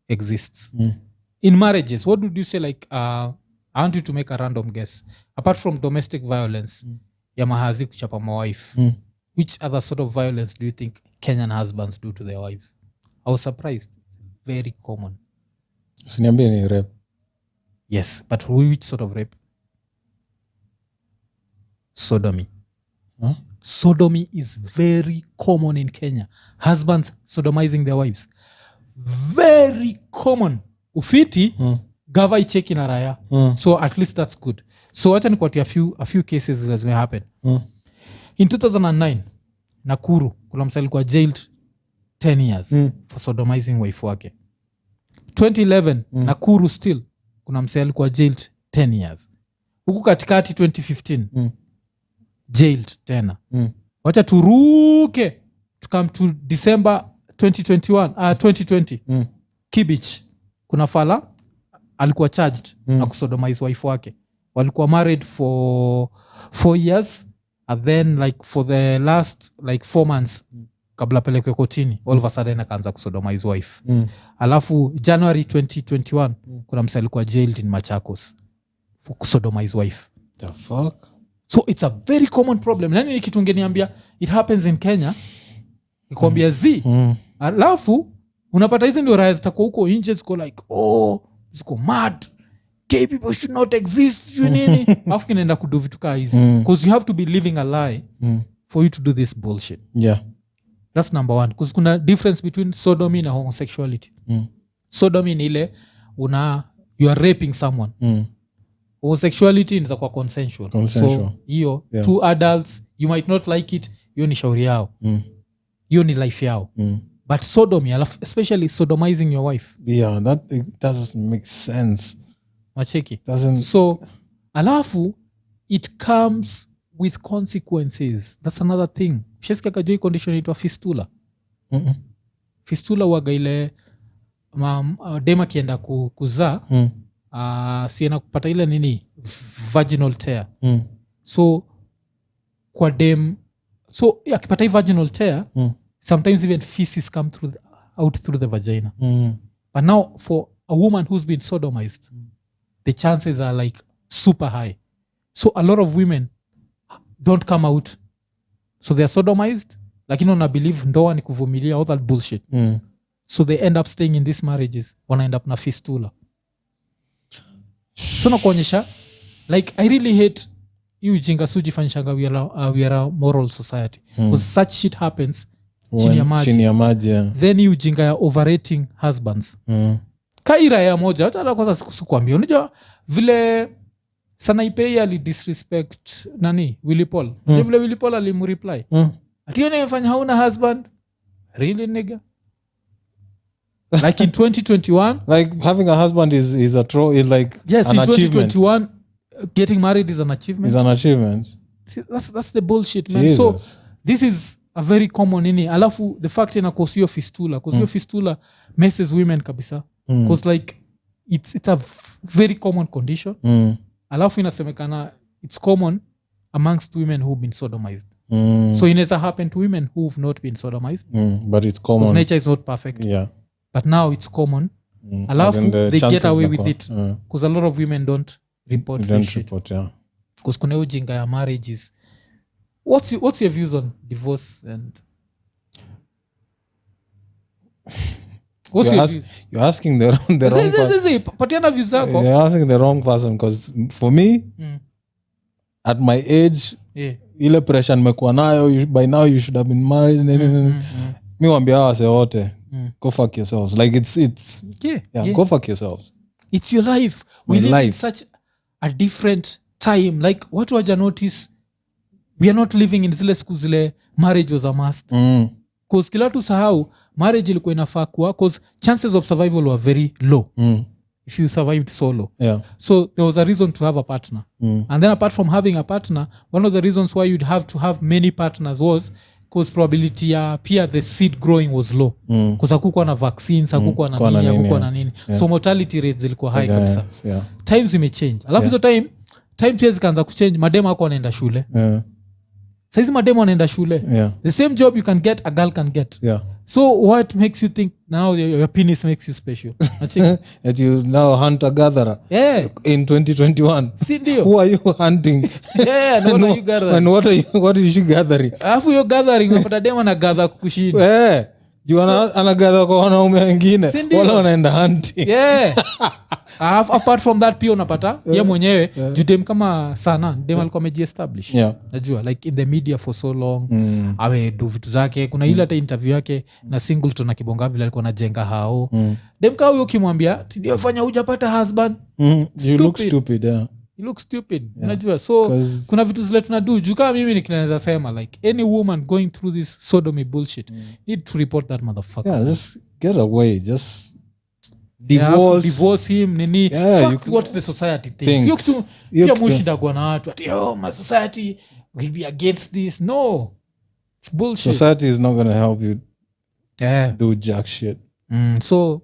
exists in marriages. What would you say like I want you to make a random guess apart from domestic violence ya mahazi kuchapa mawife which other sort of violence do you think Kenyan husbands do to their wives? I was surprised. It's very common. Usiniambie ni rape. Yes, but which sort of rape? Sodomy. Sodomy is very common in Kenya. Husbands sodomizing their wives. Very common. Ufiti, gava icheki na raya. So at least that's good. So wacha nikupatia a few cases zile zime happen. In 2009 Nakuru kuna msali kwa jailed 10 years for sodomizing wife wake. 2011 Nakuru still kuna msali kwa jailed 10 years. Huku katikati 2015 jailed tena. Wacha turuke to come to December 2020 Kibich kuna fala alikuwa charged na kusodomize wife wake. Walikuwa married for 4 years and then like for the last like 4 months kabla pelekwe kotini all of a sudden akaanza kusodomize wife. Alafu January 2021 kuna msali alikuwa jailed in Machakos for kusodomize wife. The fuck? So it's a very common problem. Nani kitu ungeniambia it happens in Kenya nikwambia alafu unapata hizi ndio raya zitakuwa huko nje ziko like ziko mad, gay people should not exist, you nini. Alafu kinaenda kudu vitu kaa hizi because you have to be living a lie for you to do this bullshit. Yeah, that's number one. Because kuna difference between sodomy na homosexuality. Sodomy ni ile you are raping someone. Homosexuality inaweza kuwa consensual. So hiyo two adults you might not like it, hiyo ni shauri yao, hiyo ni life yao. But sodomy, especially sodomizing your wife, that doesn't make sense. Macheki so alafu it comes with consequences. That's another thing. Shesika kajoi condition inaitwa fistula. Fistula waga ile dema kienda kuzaa siena kupata ile nini vaginal tear. So kwa dem akipata hii vaginal tear sometimes even feces come out through the vagina. But now for a woman who's been sodomized the chances are like super high. So a lot of women don't come out, so they are sodomized lakini wana believe ndoa ni kuvumilia all that bullshit. So they end up staying in these marriages, wana end up na fistula. So nakuonyesha like I really hate you jinga sujifanyishanga we are a moral society because such shit happens chini ya maji. Then you jinga ya overrating husbands. Kaira ya moja hata kwanza sikuambia unajua vile Sanaipei ali disrespect nani Willy Paul. Vile Willy Paul alimreply ati unafanya hauna husband really nigga. Like in 2021 like having a husband is like yes, an in achievement. 2021 getting married is an achievement. Is an achievement. See, that's the bullshit, man. Jesus. So this is a very common nini. Alafu the fact ina kosio fistula kosio fistula messes women kabisa because like it's a very common condition. Alafu inasemekana it's common amongst women who've been sodomized. So inaweza happen to women who've not been sodomized. But it's common because nature is not perfect. Yeah, but now it's common. Alafu they get away with it because a lot of women don't report this shit. Because kuna ujinga ya marriages. What's your views on divorce and you're asking the wrong person. Patiana views zako. You're asking the wrong person because for me at my age ile pressure nimekuwa nayo by now you should have been married. Mi wambia wase wote go fuck yourselves. Like it's go fuck yourselves. It's your life. We live in such a different time. Like watu waja notice we are not living in zile siku zile marriage was a must. Cause kila tu sahau marriage ilikuwa inafaa kuwa cause chances of survival were very low if you survived solo. So there was a reason to have a partner. And then apart from having a partner, one of the reasons why you'd have to have many partners was cause probability ya pia the seed growing was low. Cause hakukuwa na vaccines, hakukuwa na nini, hakukuwa na nini. So mortality rates zilikuwa high kabisa. Times imechange. Alafu hizo time pia zikaanza kuchange. Madema hako wanaenda shule. Saizi madema wanaenda shule. The same job you can get, a girl can get. So what makes you think now your penis makes you special? That you now hunt a gatherer in 2021. Sindio? Who are you hunting? And what are you gathering? And what is you gathering? Alafu you're gathering, unapata dema na gather kukushinda. Anagather kwa wanaume wengine wala wanaenda hunting. Apart from that pia unapata ye mwenyewe judem kama sana dem alikuwa amejiestablish. Najua like in the media for so long amedu vitu zake. Kuna ile hata interview yake na Singleton na Kibonga vile alikuwa anajenga hao dem kaa huyo kimwambia ndio fanya hujapata husband. You look stupid. you look stupid. Unajua so kuna vitu zile tunadu juu kama mimi nikinaweza sema like any woman going through this sodomy bullshit need to report that motherfucker. Yeah, just get away. Just divorce him nini. Fuck what the society thinks. Hiyo kitu pia mushinda kwa na watu ati my society will be against this. No, it's bullshit. Society is not gonna help you do jack shit. So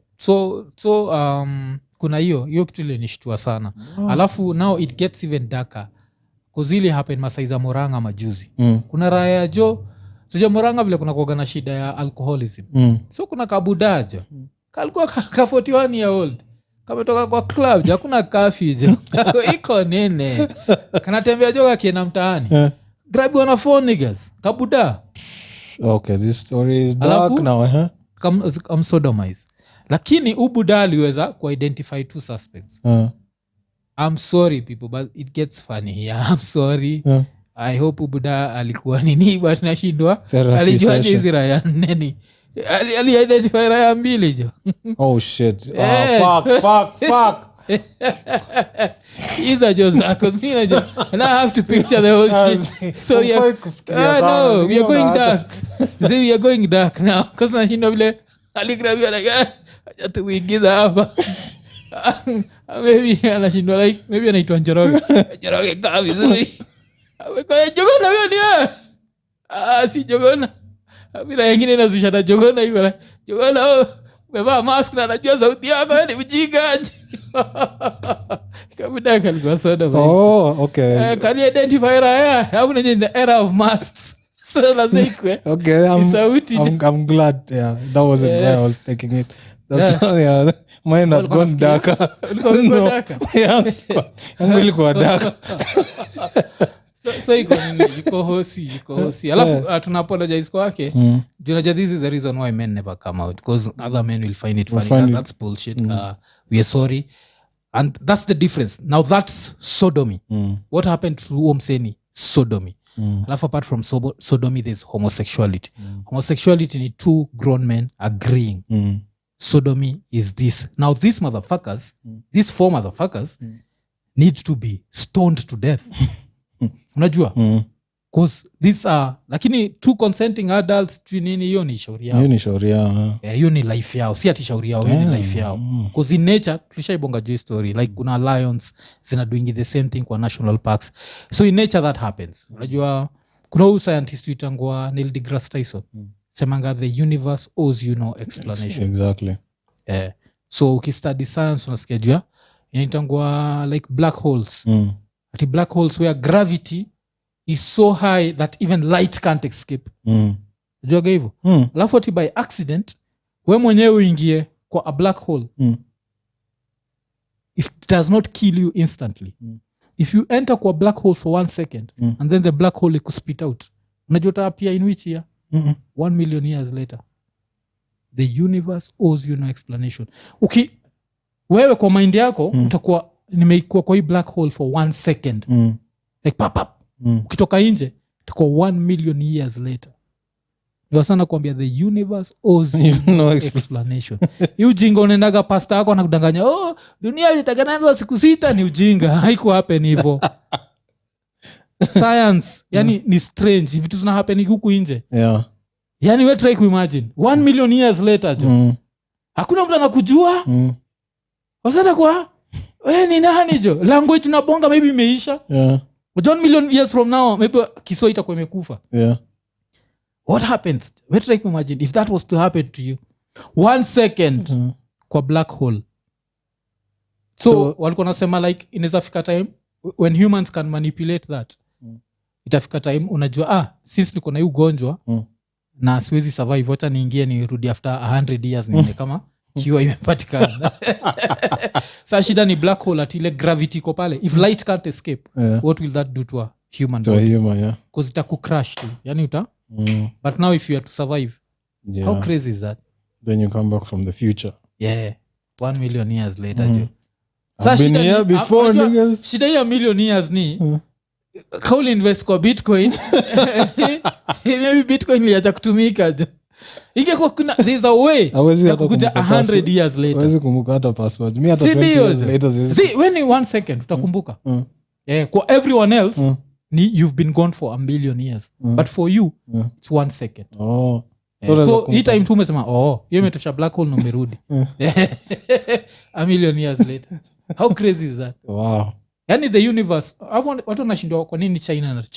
kuna hiyo kitu ile nishtua sana. Alafu now it gets even darker kuzili happen Masaiza Moranga majuzi. Kuna raya jo sio Moranga vile kuna kuoga na shida ya alcoholism. So kuna kabudajo kalikuwa ka 41 year old kametoka kwa club hakuna kafi jo iko nene kanatembea jo akienda mtaani grab one phone niggas kabuda. Okay, this story is dark now, I'm sodomized. Lakini ubuda aliweza kuidentify 2 suspects. I'm sorry people but it gets funny here. I'm sorry. I hope ubuda alikuwa nini but nashindwa alijua hizi raya nini ali-identify raya mbili jo. Oh shit. Fuck. Iza jo zako zina jo and I have to picture the whole shit. So we are going dark. We are going dark now because nashindwa vile aligrabia like hata uingiza hapa. Maybe anashindwa like maybe anaitwa Njoroge kaa vizuri. Kwa Jogona huyo ni si Jogona. Bila wengine inazusha na Jogona hiyo like Jogona umevaa mask na anajua sauti yako ni mjingaji. Kabida kalikuwa soda. Okay. Can you identify raya? Hapo in the era of masks. So that's it. Okay, I'm glad. Yeah, that wasn't where I was taking it. That's mine not gone darker. Ilikuwa darker. So iko hosi. Alafu tuna apologize kwake. Unajua this is the reason why men never come out because other men will find it funny. That's bullshit. We are sorry. And that's the difference. Now that's sodomy. What happened to Omseni? Sodomy. Alafu apart from sodomy there's homosexuality. Homosexuality ni 2 grown men agreeing. Sodomy is this. Now these motherfuckers, these 4 motherfuckers need to be stoned to death. Unajua? Because these are lakini 2 consenting adults nini hiyo ni shauri yao. Hiyo ni life yao. Si ati shauri yao, hiyo ni life yao. Because in nature tulishaibonga juu story like kuna lions zina doing the same thing kwa national parks. So in nature that happens. Unajua kuna huyu scientist uitangwa Neil deGrasse Tyson. Semanga the universe owes you no explanation. Exactly. So ukistudy science unasikia jua inaitangwa like black holes. Ati black holes where gravity is so high that even light can't escape. Unajua hivyo? Alafu ati by accident wewe mwenyewe uingie kwa a black hole. If it does not kill you instantly. If you enter kwa black hole for 1 second and then the black hole ikuspit out. Unajua utapia in which year? 1 million years later. The universe owes you no explanation. Wewe kwa mind yako utakuwa nimeikuwa kwa hii black hole for 1 second. Like pap. Ukitoka nje itakuwa 1 million years later. Ndio sana kuambia the universe owes you no explanation. Hii ujinga unaendaga pasta yako anakudanganya dunia ilitengenezwa siku 6 ni ujinga. Haiko happen hivyo. Science yani ni strange vitu zina happen huku nje. Yani we try to imagine 1 million years later jo. Hakuna mtu anakujua. Wasada kwa wewe ni nani jo? Language tunabonga maybe imeisha. 1 million years from now maybe Kiswahili itakuwa imekufa. What happens? We try to imagine if that was to happen to you 1 second kwa black hole. So walikuwa nasema like inaweza fika time when humans can manipulate that. Itafika time unajua since niko na hii ugonjwa na siwezi survive hata niingie nirudi after 100 years nione kama kiwa imepatikana. Sasa shida ni black hole at ile gravity iko pale. If light can't escape, what will that do to a human body? Because itaku crash tu. Yani but now if you are to survive, how crazy is that? Then you come back from the future. 1 million years later. I've been here before, niggas. Shida ya million years ni kauli invest kwa Bitcoin. Maybe Bitcoin liacha kutumika jo. Ingekuwa kuna there's a way ya kukuja 100 years later. Hawezi kumbuka hata passwords. Mimi hata 20 years later. See when in 1 second utakumbuka. Kwa everyone else you've been gone for 1 million years but for you it's 1 second. So hii time tu umesema hiyo imetosha black hole na umerudi 1 million years later. How crazy is that? Wow. Yani the universe watu wanashindwa kwa nini China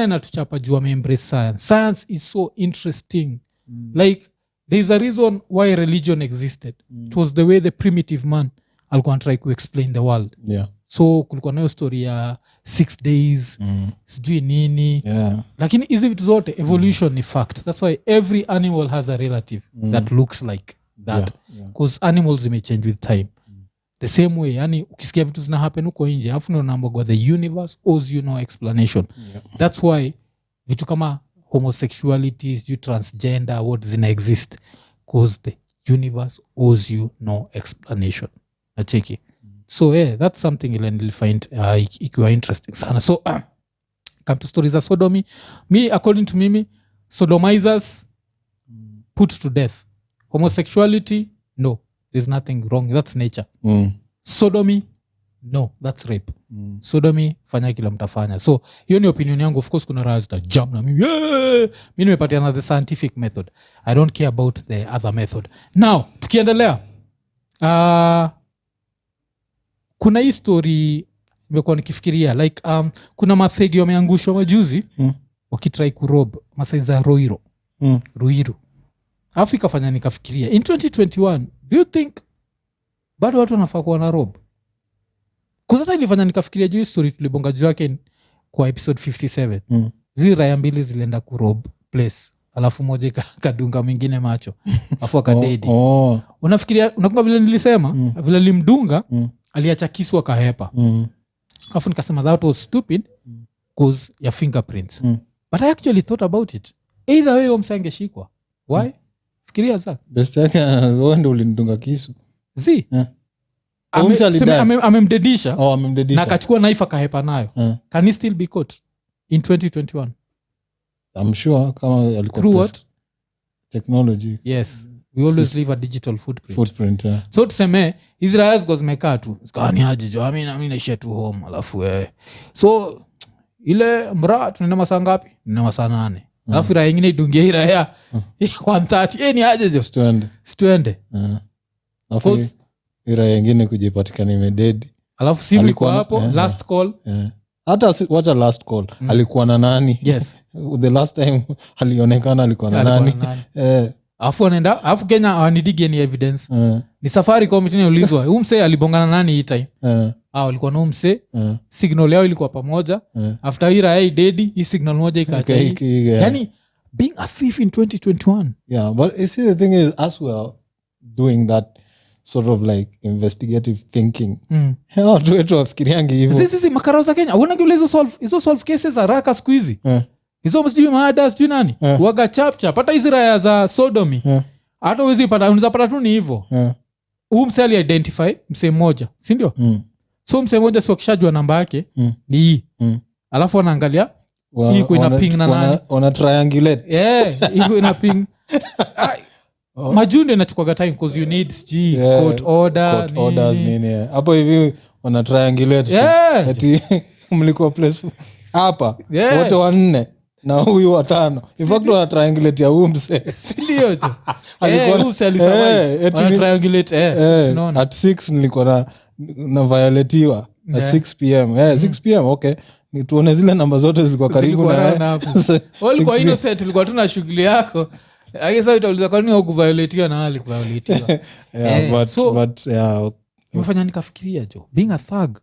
inatuchapa juu wameembrace science is so interesting. Like there's a reason why religion existed. It was the way the primitive man alikuwa try to explain the world. So kulikuwa nayo story ya 6 days sijui nini lakini hizi vitu zote evolution ni fact. That's why every animal has a relative that looks like that because animals may change with time. The same way yani ukisikia vitu zina happen huko nje afu ndio unaambiwa the universe owes you no explanation. That's why vitu kama homosexuality, transgender what zina exist because the universe owes you no explanation. Nacheki. So that's something you'll find ikiwa interesting sana. So come to stories of sodomy. Me according to Mimi, sodomizers put to death. Homosexuality, no, there's nothing wrong, that's nature. Sodomy, no, that's rape. Sodomy fanya kila mtafanya. So hiyo ni opinion yangu. Of course kuna raha zita jump na mimi mimi nimepatiana the scientific method. I don't care about the other method. Now tukiendelea kuna hii story nimekuwa nikifikiria like kuna mathegi wameangushwa majuzi wakitry kurob Masai za Ruiru. Alafu ikafanya nikafikiria in 2021 do you think bado watu wanafaa kuwa na rob? Kuzata ilifanya nikafikiria juu story tulibonga juu yake kwa episode 57 zile raya mbili zilienda kurob place alafu moja kadunga mwingine macho alafu akadedi. Unafikiria unakumbuka vile nilisema vile limdunga aliacha kisu akahepa. Alafu nikasema that was stupid because ya fingerprints. But I actually thought about it. Either way umsangeshikwa. Why? Fikiria zaka. Best yake wewe ndio ulindunga kisu. Amemdedisha na akachukua knife akahepa nayo. Can he still be caught in 2021? I'm sure kama alikuwa through what? Technology. Yes. We always leave a digital footprint. So tuseme Israel goes mekaa tu skani aje jo mimi naishia tu home alafu so ile mra tunaenda masaa ngapi? Ni masaa 8. Alafu raha nyingine idungia ira ya 130 ni aje jo stwende. Alafu ira nyingine kujipatikana imedead. Alafu simu iko hapo last call. Hata wacha last call alikuwa na nani? Yes. The last time alionekana alikuwa na nani? Alafu anaenda alafu Kenya hawanidigi any evidence. Ni safari committee ulizwa huyu msee alibongana nani hii time? Walikuwa na msee signal yao ilikuwa pamoja. After ira yai dedi hii signal moja ikaacha hii. Yani being a thief in 2021. Yeah, but you see the thing is as we are doing that sort of like investigative thinking. Watu wetu wafikiriangi hivyo. Sisi makarao za Kenya unaona vile hizo solve cases haraka siku hizi. Hizo msijui maada sijui nani waga chapchap hata hizi raya za sodomy hata uwezi pata unaweza pata tu ni hivyo. Huu msee ali-identify msee mmoja si ndio? So msee mmoja sio kishajua namba yake ni hii. Alafu anaangalia hii iko ina ping na nani ona triangulate iko ina ping majunde inachukua time because you need court orders nini hapo hivi wana triangulate eti mlikuwa place hapa wote wanne na huyu watano in fact wana triangulate ya huyu mse ndio tu alikuwa huyu alisurvive wana triangulate sinaona at 6 nilikuwa na violatiwa at 6 pm 6 pm okay ni tuone zile namba zote zilikuwa karibu na walikuwa innocent ulikuwa tu na shughuli yako. I guess utauliza kwa nini hukuviolatiwa na wale kuviolatiwa. But imefanya nikafikiria jo being a thug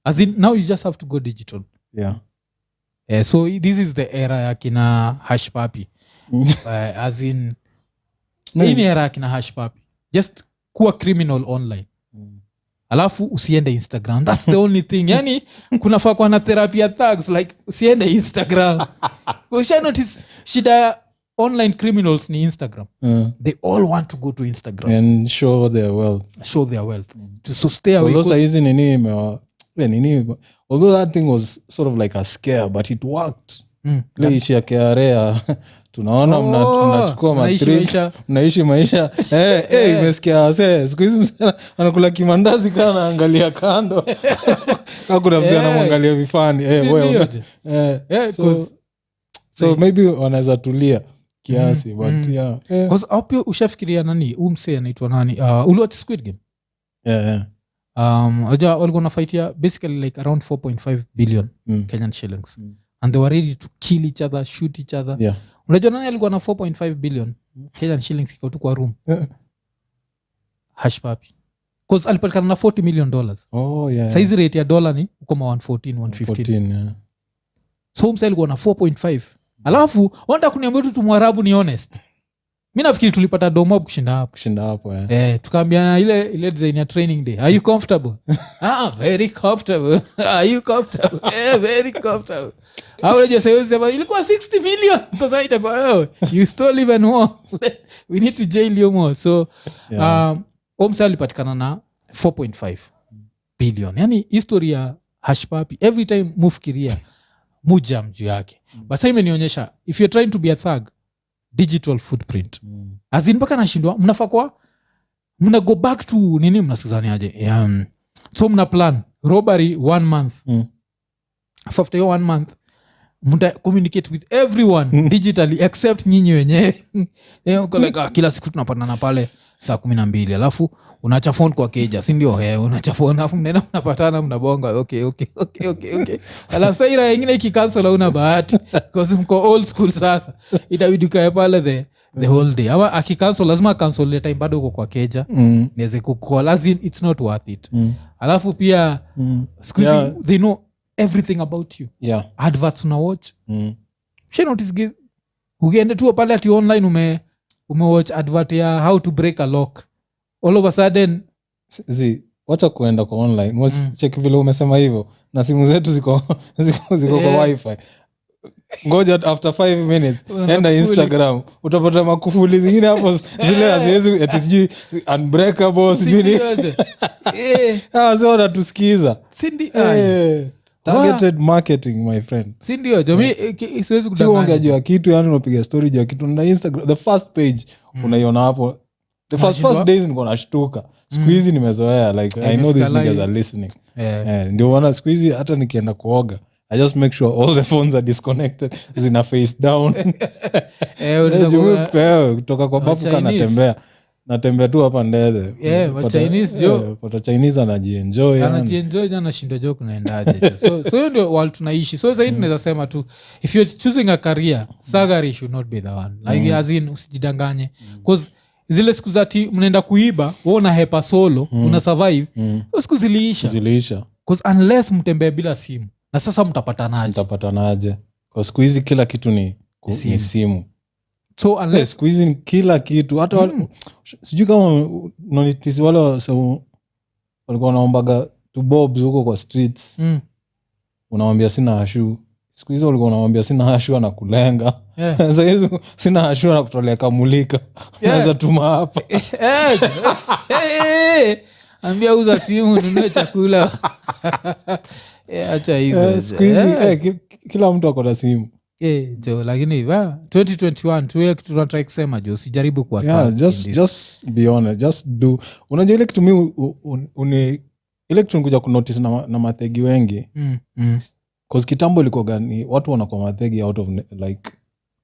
as in now you just have to go digital. So this is the era ya kina hash papi. As in hii ni era ya kina hash papi. Just kuwa criminal online. Alafu usiende Instagram. That's the only thing. Yani kunafaa kuwa na therapy ya thugs like usiende Instagram. Because notice shida online criminals ni Instagram. They all want to go to Instagram and show their wealth. So stay away. Although hizi nini although that thing was sort of like a scare but it worked. Ishi ya KRA tunaona mnachukua mnaishi maisha imesikia wase siku hizi msana anakula kimandazi kana naangalia kando hakuna mzee anamwangalia vifani so maybe wanaweza tulia kiasi but because hapo ushafikiria nani umse anaitwa nani uliwatch Squid Game aja walikuwa na fight ya basically like around 4.5 billion Kenyan shillings and they were ready to kill each other, shoot each other. Unajua nani alikuwa na 4.5 billion Kenyan shillings iko tu kwa room? Hush Puppy. Cause alipatikana na $40 million. Size rate ya dollar ni kama 114 so msa alikuwa na 4.5. Alafu wanda kuniambia tu Mwarabu ni honest. Mimi nafikiri tulipata domo kushinda hapo. Tukaambia ile design ya training day. Are you comfortable? Very comfortable. Are you comfortable? Very comfortable. How did you say ilikuwa 60 million? Because itakuwa you stole even more. We need to jail you more. So Omsa alipatikana na 4.5 billion. Yani history ya Hush Puppy every time mufikiria mujam juu yake. But sasa imenionyesha if you're trying to be a thug, digital footprint azin mpaka nashindwa mnafaa kwa mna go back to nini mnasikizaniaje so mna plan robbery 1 month after your 1 month mta communicate with everyone digitally except nyinyi wenyewe like kila siku tunapatana pale saa 12 alafu unaacha phone kwa keja si ndio unaacha phone alafu mnaenda mnapatana mnabonga okay alafu sasa ira nyingine ikikansel una bahati because mko old school sasa itabidi kae pale the whole day ama akikansel lazima cancel ile time bado uko kwa keja niweze kucall as in it's not worth it alafu pia squeeze they know everything about you adverts una watch she notice ukienda tu pale ati online umewatch advert ya how to break a lock all of a sudden wacha kuenda kwa online check vile umesema hivyo na simu zetu ziko kwa wifi ngoja after 5 minutes enda Instagram utapata makufuli zingine hapo zile haziwezi ati sijui unbreakable sijui sio natusikiza targeted marketing my friend si ndio jomi siwezi kudanganya jua kitu yani unapiga story jua kitu na Instagram the first page unaiona hapo the first days niko nashtuka siku hizi nimezoea like I know these niggas are listening ndio wana siku hizi hata nikienda kuoga I just make sure all the phones are disconnected zina face down kutoka kwa babu kana natembea tu hapa ndede pata Chinese anajienjoy anashinda jo kunaendaje so hiyo ndio world tunaishi so zaidi naweza sema tu if you're choosing a career thuggery should not be the one like as in usijidanganye because zile siku zati mnaenda kuiba wewe una hepa solo una survive siku ziliisha because unless mtembee bila simu na sasa mtapatanaje kwa siku hizi kila kitu ni simu so unless siku hizi kila kitu hata sijui kama nonitisi wale walikuwa wanaombaga tu bobs huko kwa streets unamwambia sina hashu siku hizo walikuwa wanamwambia sina hashu anakulenga sasa hizo sina hashu anakutolea kamulika unaweza tuma hapa ambia uza simu nunue chakula acha hizo siku hizi kila mtu ako na simu jo lakini 2021 tuwe kitu tunataka kusema jo usijaribu kuwa just be honest just do unajua ile kitu mimi ile kitu nikuja kunotice na mathegi wengi cause kitambo ilikuwa gani watu wanakuwa mathegi out of like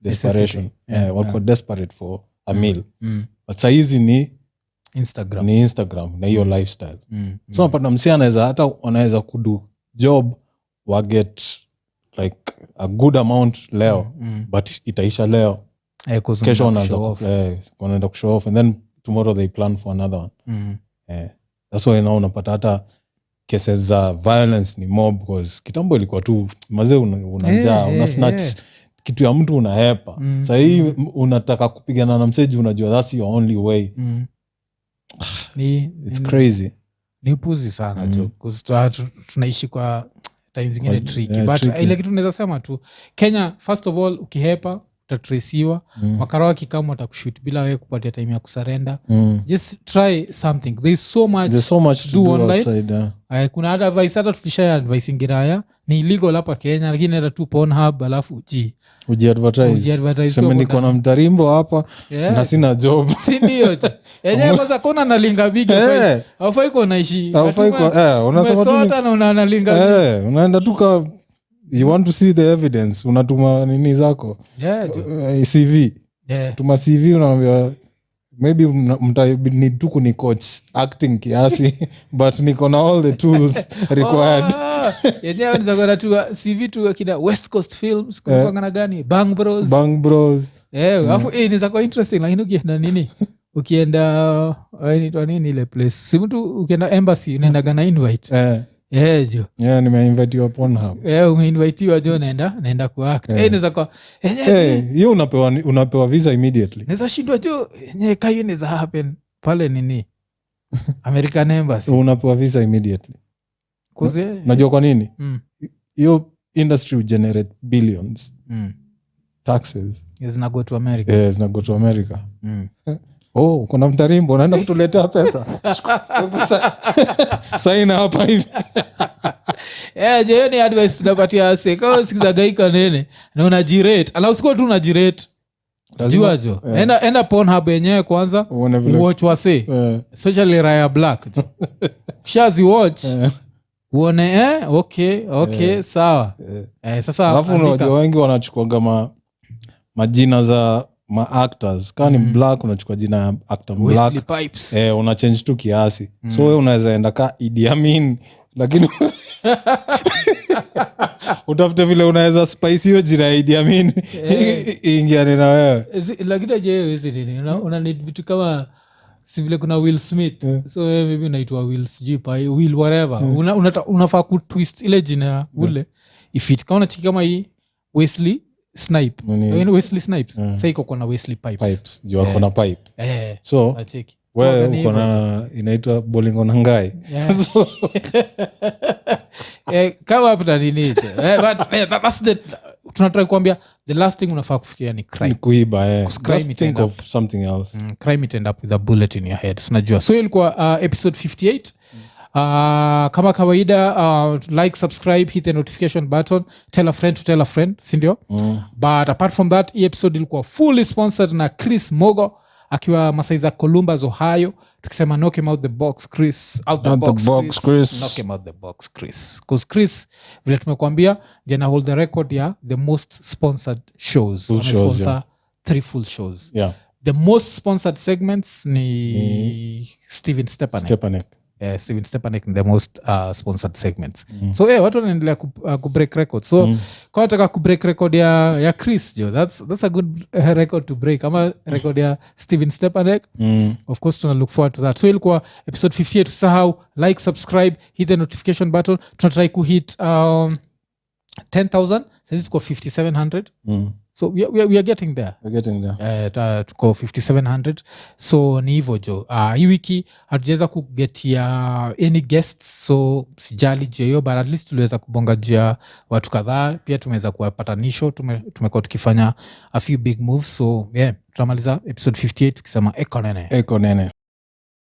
desperation wako desperate for a meal but saa hizi ni Instagram na hiyo lifestyle so unapata msi anaweza kudu job wa get like a good amount leo but itaisha leo kesho wanaenda kushow off and then tomorrow they plan for another one that's why now unapata hata cases za violence ni mob because kitambo ilikuwa tu mazee unanjaa una snatch kitu ya mtu unahepa sasa hii unataka kupigana na mseji unajua that's your only way it's crazy ni upuzi sana jo tunaishi kwa time zingine tricky but ile kitu naweza sema tu Kenya first of all ukihepa utatraciwa makara wakikama watakushoot bila wewe kupatia time ya kusarenda just try something there's so much to do online outside, kuna hata advice hata tulishaya advice ingiraya ni illegal hapa Kenya lakini hata tu Pornhub alafu ujiadvertise sema niko na mtarimbo hapa na sina job si ndio yenyewe kwanza kona nalinga bigi haufai kuwa naishi unasema tu na unalinga unaenda tu ka you want to see the evidence unatuma nini zako CV tuma CV unaambia maybe need tu kuni coach acting kiasi but niko na all the tools required yenyewe nizakona tu CV tu kina West Coast Films kukangana gani Bang Bros alafu nizakwa interesting lakini ukienda inaitwa nini ile place si mtu ukienda embassy unaendaga na invite jo nimeinvitiwa Pornhub umeinvitiwa jo naenda kuact nizakwa hiyo unapewa visa immediately neza shindwa jo yenyewe kayo neza happen pale nini American Embassy unapewa visa immediately najua kwa nini hiyo industry will generate billions taxes zinago to America kuna mtarimbo unaenda kutuletea pesa saina hapa hivi ni advice tunapatia seka sikizagaika nene na unajirate ala usikuwa tu unajirate juazo enda Pornhub yenyewe kwanza watch wase especially Raya Black kishazi watch uone okay sawa sasa alafu unajua wengi wanachukuaga majina za actors kama ni black unachukua jina ya actor black una change tu kiasi so wewe unaweza enda ka Idi Amin lakini utafute vile unaweza spice hiyo jina ya Idi Amin ingiane na wewe lakini je hizi nini una need vitu kama si vile kuna Will Smith so maybe unaitwa Will Sjipai Will whatever unafaa ku twist ile jina ule ifit kama kama hii Wesley Snipes sasa iko kuna Wesley Pipes juu ako na pipe so wewe uko na inaitwa Bolingo Nangai kama hapa nini but that's the tunataka kuambia the last thing unafaa kufikiria ni crime kuiba just think of something else crime it end up with a bullet in your head unajua so ilikuwa episode 58 kama kawaida like subscribe hit the notification button tell a friend sindio but apart from that hii episode ilikuwa fully sponsored na Chris Mogo akiwa masaiza Columbus Ohio tukisema knock him out the box Chris out the box Chris knock him out the box Chris because Chris vile tumekuambia jana hold the record ya the most sponsored shows sponsor 3 full shows the most sponsored segments ni Steven Stepanek Steven Stepanek in the most sponsored segments so watu wanaendelea kubreak record so kwa nataka kubreak record ya Chris jo that's a good record to break ama record ya Steven Stepanek of course tuna look forward to that so ilikuwa episode 58 usahau like subscribe hit the notification button tunatry kuhit 10,000 sasa tuko 5700 so we are getting there tuko 5700 so ni hivyo jo hii wiki hatujaweza kugetia any guests so sijali juu hiyo but at least tuliweza kubonga juu ya watu kadhaa pia tumeweza kuwa patanisho tumekuwa tukifanya a few big moves so tutamaliza episode 58 tukisema Iko Nini